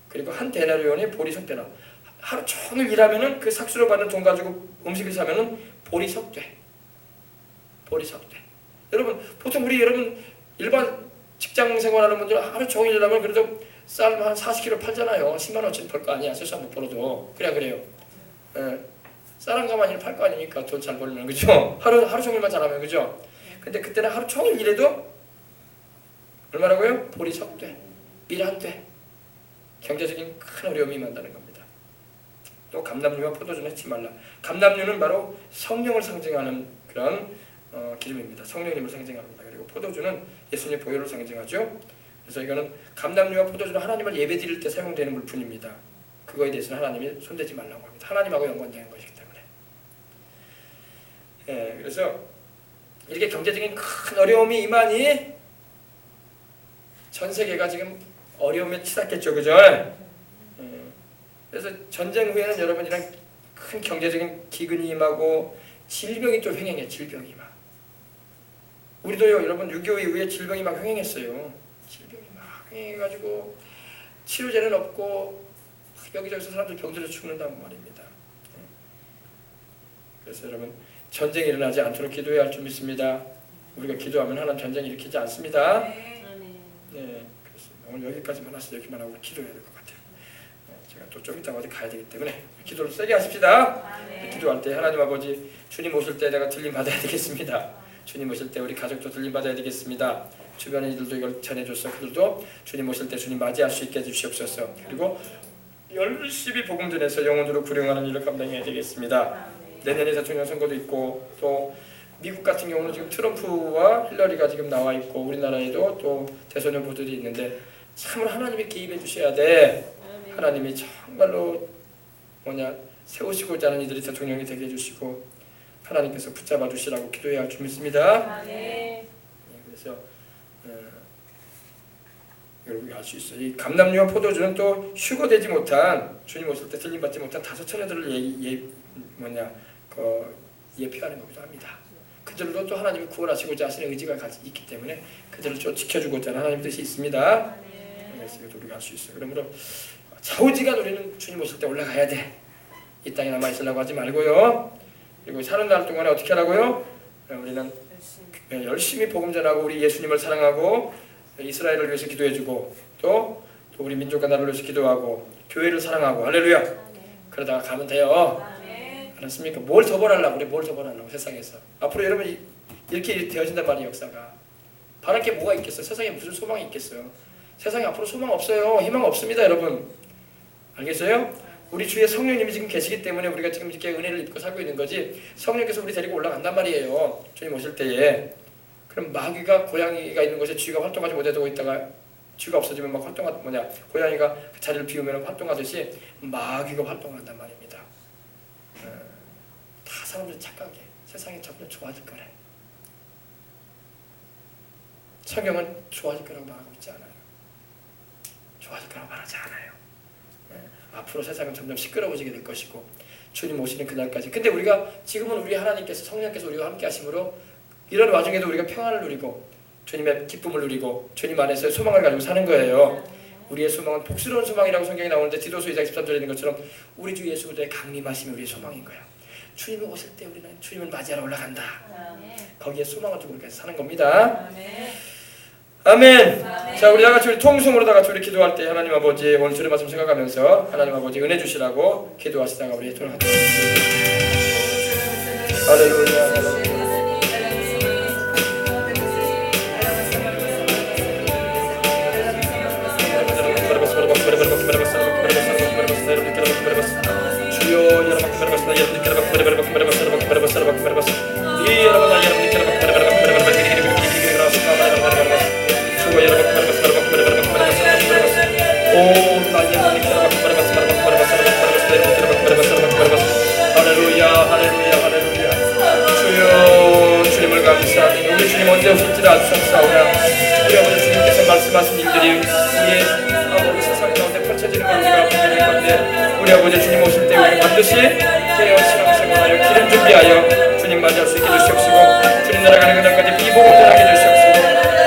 그리고 한 데나리온의 보리석대라. 하루 종일 일하면은 그 삭수로 받는 돈 가지고 음식을 사면은 보리석대. 여러분 보통 여러분 일반 직장 생활하는 분들 하루 종일 일하면 그래도 쌀 한 40kg 팔잖아요. 10만 원쯤 벌 거 아니야. 세수한 못 벌어도. 그래요. 쌀 한 가마니를 팔 거 아니니까 돈 잘 벌면 그죠? 하루 종일만 잘하면 그죠? 근데 그때는 하루 종일 일해도 얼마라고요? 보리석대, 밀 한 대. 경제적인 큰 어려움이 만다는 겁니다. 또 감람류와 포도주는 잊지 말라. 감람류는 바로 성령을 상징하는 그런 기름입니다. 성령님을 상징합니다. 그리고 포도주는 예수님의 보혈을 상징하죠. 그래서 이거는 감람류와 포도주는 하나님을 예배드릴 때 사용되는 물품입니다. 그거에 대해서는 하나님이 손대지 말라고 합니다. 하나님하고 연관되는 것이기 때문에. 그래서 이렇게 경제적인 큰 어려움이 임하니 전 세계가 지금 어려움에 치닫겠죠, 그죠? 그래서 전쟁 후에는 여러분이랑 큰 경제적인 기근이 임하고 질병이 또 횡행해. 질병이 막. 우리도요, 여러분 6.25 이후에 질병이 막 횡행했어요. 질병이 막 횡행해가지고 치료제는 없고 여기저기서 사람들이 병들어 죽는단 말입니다. 그래서 여러분 전쟁이 일어나지 않도록 기도해야 할 줄 믿습니다. 우리가 기도하면 하나님 전쟁을 일으키지 않습니다. 네, 그렇습니다. 오늘 여기까지만 하시죠. 여기만 하고 기도해야 될 것 같아요. 제가 또 좀 이따가 어디 가야 되기 때문에 기도를 세게 하십시다. 기도할 때 하나님 아버지 주님 오실 때 내가 들림 받아야 되겠습니다. 주님 오실 때 우리 가족도 들림 받아야 되겠습니다. 주변의 이들도 이걸 전해줬어. 그들도 주님 오실 때 주님 맞이할 수 있게 해주시옵소서. 그리고 열심히 복음 전해서 영혼으로 구령하는 일을 감당해야 되겠습니다. 내년에 대통령 선거도 있고 또 미국 같은 경우는 지금 트럼프와 힐러리가 지금 나와 있고 우리나라에도 또 대선 후보들이 있는데 참으로 하나님이 개입해 주셔야 돼. 하나님이 정말로 세우시고자 하는 이들이 대통령이 되게 해주시고 하나님께서 붙잡아 주시라고 기도해야 할 줄 믿습니다. 그래서 여러분이 알 수 있어요. 이 감람류와 포도주는 또 휴거되지 못한 주님 오실 때 들림받지 못한 5 처녀들을 예표하는 거기도 합니다. 그들도 또 하나님이 구원하시고자 하시는 의지가 있기 때문에 그들을 좀 지켜주고자 하는 하나님의 뜻이 있습니다. 그래서 이것도 우리가 알 수 있어요. 그러므로 좌우지간 우리는 주님 오실 때 올라가야 돼. 이 땅에 남아 있으려고 하지 말고요. 그리고 사는 날 동안에 어떻게 하라고요? 우리는 열심히 복음 전하고 우리 예수님을 사랑하고 이스라엘을 위해서 기도해주고 또 우리 민족과 나라를 위해서 기도하고 교회를 사랑하고 할렐루야. 그러다가 가면 돼요. 알았습니까? 뭘 더 벌하려고 우리 뭘 더 벌하려고 세상에서. 앞으로 여러분 이렇게 되어진단 말이에요. 역사가. 바랄 게 뭐가 있겠어요? 세상에 무슨 소망이 있겠어요? 세상에 앞으로 소망 없어요. 희망 없습니다 여러분. 알겠어요? 우리 주위에 성령님이 지금 계시기 때문에 우리가 지금 이렇게 은혜를 입고 살고 있는 거지, 성령께서 우리 데리고 올라간단 말이에요. 주님 오실 때에. 그럼 마귀가 고양이가 있는 곳에 쥐가 활동하지 못하고 있다가 쥐가 없어지면 막 고양이가 그 자리를 비우면 활동하듯이 마귀가 활동한단 말입니다. 다 사람들이 착각해. 세상이 점점 좋아질 거래. 성경은 좋아질 거라고 말하고 있지 않아요. 좋아질 거라고 말하지 않아요. 앞으로 세상은 점점 시끄러워지게 될 것이고 주님 오시는 그날까지. 근데 우리가 지금은 우리 하나님께서 성령께서 우리와 함께 하심으로 이런 와중에도 우리가 평안을 누리고 주님의 기쁨을 누리고 주님 안에서 소망을 가지고 사는 거예요. 우리의 소망은 복스러운 소망이라고 성경에 나오는데 디도서 2장 13절에 있는 것처럼 우리 주 예수 그리스도의 강림하심이 우리의 소망인 거예요. 주님이 오실 때 우리는 주님을 맞이하러 올라간다. 거기에 소망을 두고 이렇게 사는 겁니다. 아멘. 자, 우리 다 같이 우리 통성으로 다 같이 우리 기도할 때 하나님 아버지 오늘 주의 말씀 생각하면서 하나님 아버지 은혜 주시라고 기도하시다가 우리 돌아가도록 하겠습니다. 할렐루야. 언제 오실지를 알 수 없사오나 우리 아버지 주님께서 말씀하신 일들이 우리의 아버지 세상 가운데 펼쳐지는 걸 우리가 보게 될 건데 우리 아버지 주님 오실 때 우리 반드시 깨어 신앙생활하여 기름 준비하여 주님 맞이할 수 있게 해주시옵시고 주님 날아가는 그날까지 비복음 전하게 해주시옵시고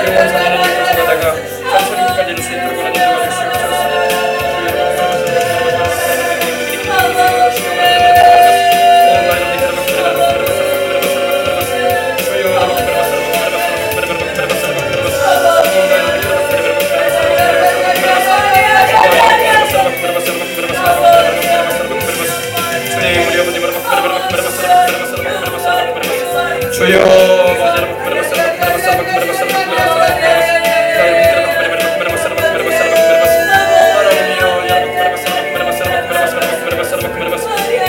영원 사랑을 이루어가다가 전설인까지 이룰 수 있도록 하나님 도와주시옵소서.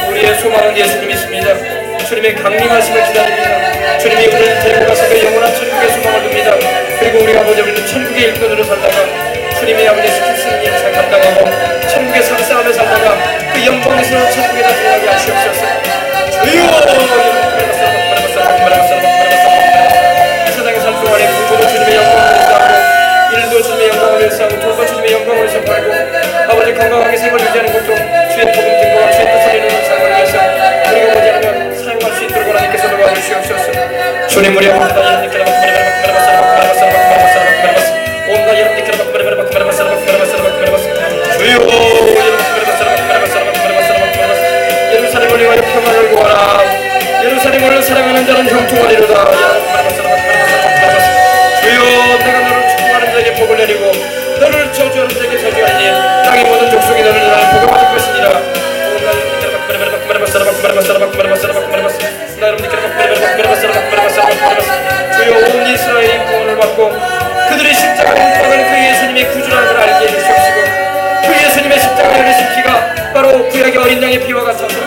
우리의 소망은 예수님이십니다. 주님의 강림하심을 기다립니다. 주님이 우리를 데리고 가서 그 영원한 천국의 소망을 둡니다. 그리고 우리 아버지 우리는 천국의 일꾼으로 살다가 주님의 아버지 시키시는 일을 감당하고 천국에 상상하며 살다가 그 영광에서 천국에다 들어가게 하시옵소서. 주여! 세상에 살 동안에 공부도 주님의 영광을 쌓고 일도 주님의 영광을 쌓고 돌도 주님의 영광을 선포하고 아버지 건강하게 생을 유지하는 것도 주의 복음 듣고 주의 뜻을 이루는 삶을 위해서 우리가 뭐냐면 사용할 수 있도록 하나님께서 도와주시옵소서. 주님 우리 아버지 온갖 여러분들께로 주여 예루살렘을 위하여 평안을 구하라. 예루살렘을 사랑하는 자는 형통하리로다. 주여 내가 너를 축복하는 자에게 복을 내리고 너를 저주하는 자에게 저주하니 땅의 모든 족속이 너를 나를 복음받을 것이니라. 주여 온 이스라엘이 구원을 받고 그들의 십자가를 묻박은 그 예수님의 구주라는 걸 알게 해주시옵시고 그 예수님의 십자가에 흘리신 피가 바로 구약의 어린 양의 피와 같아서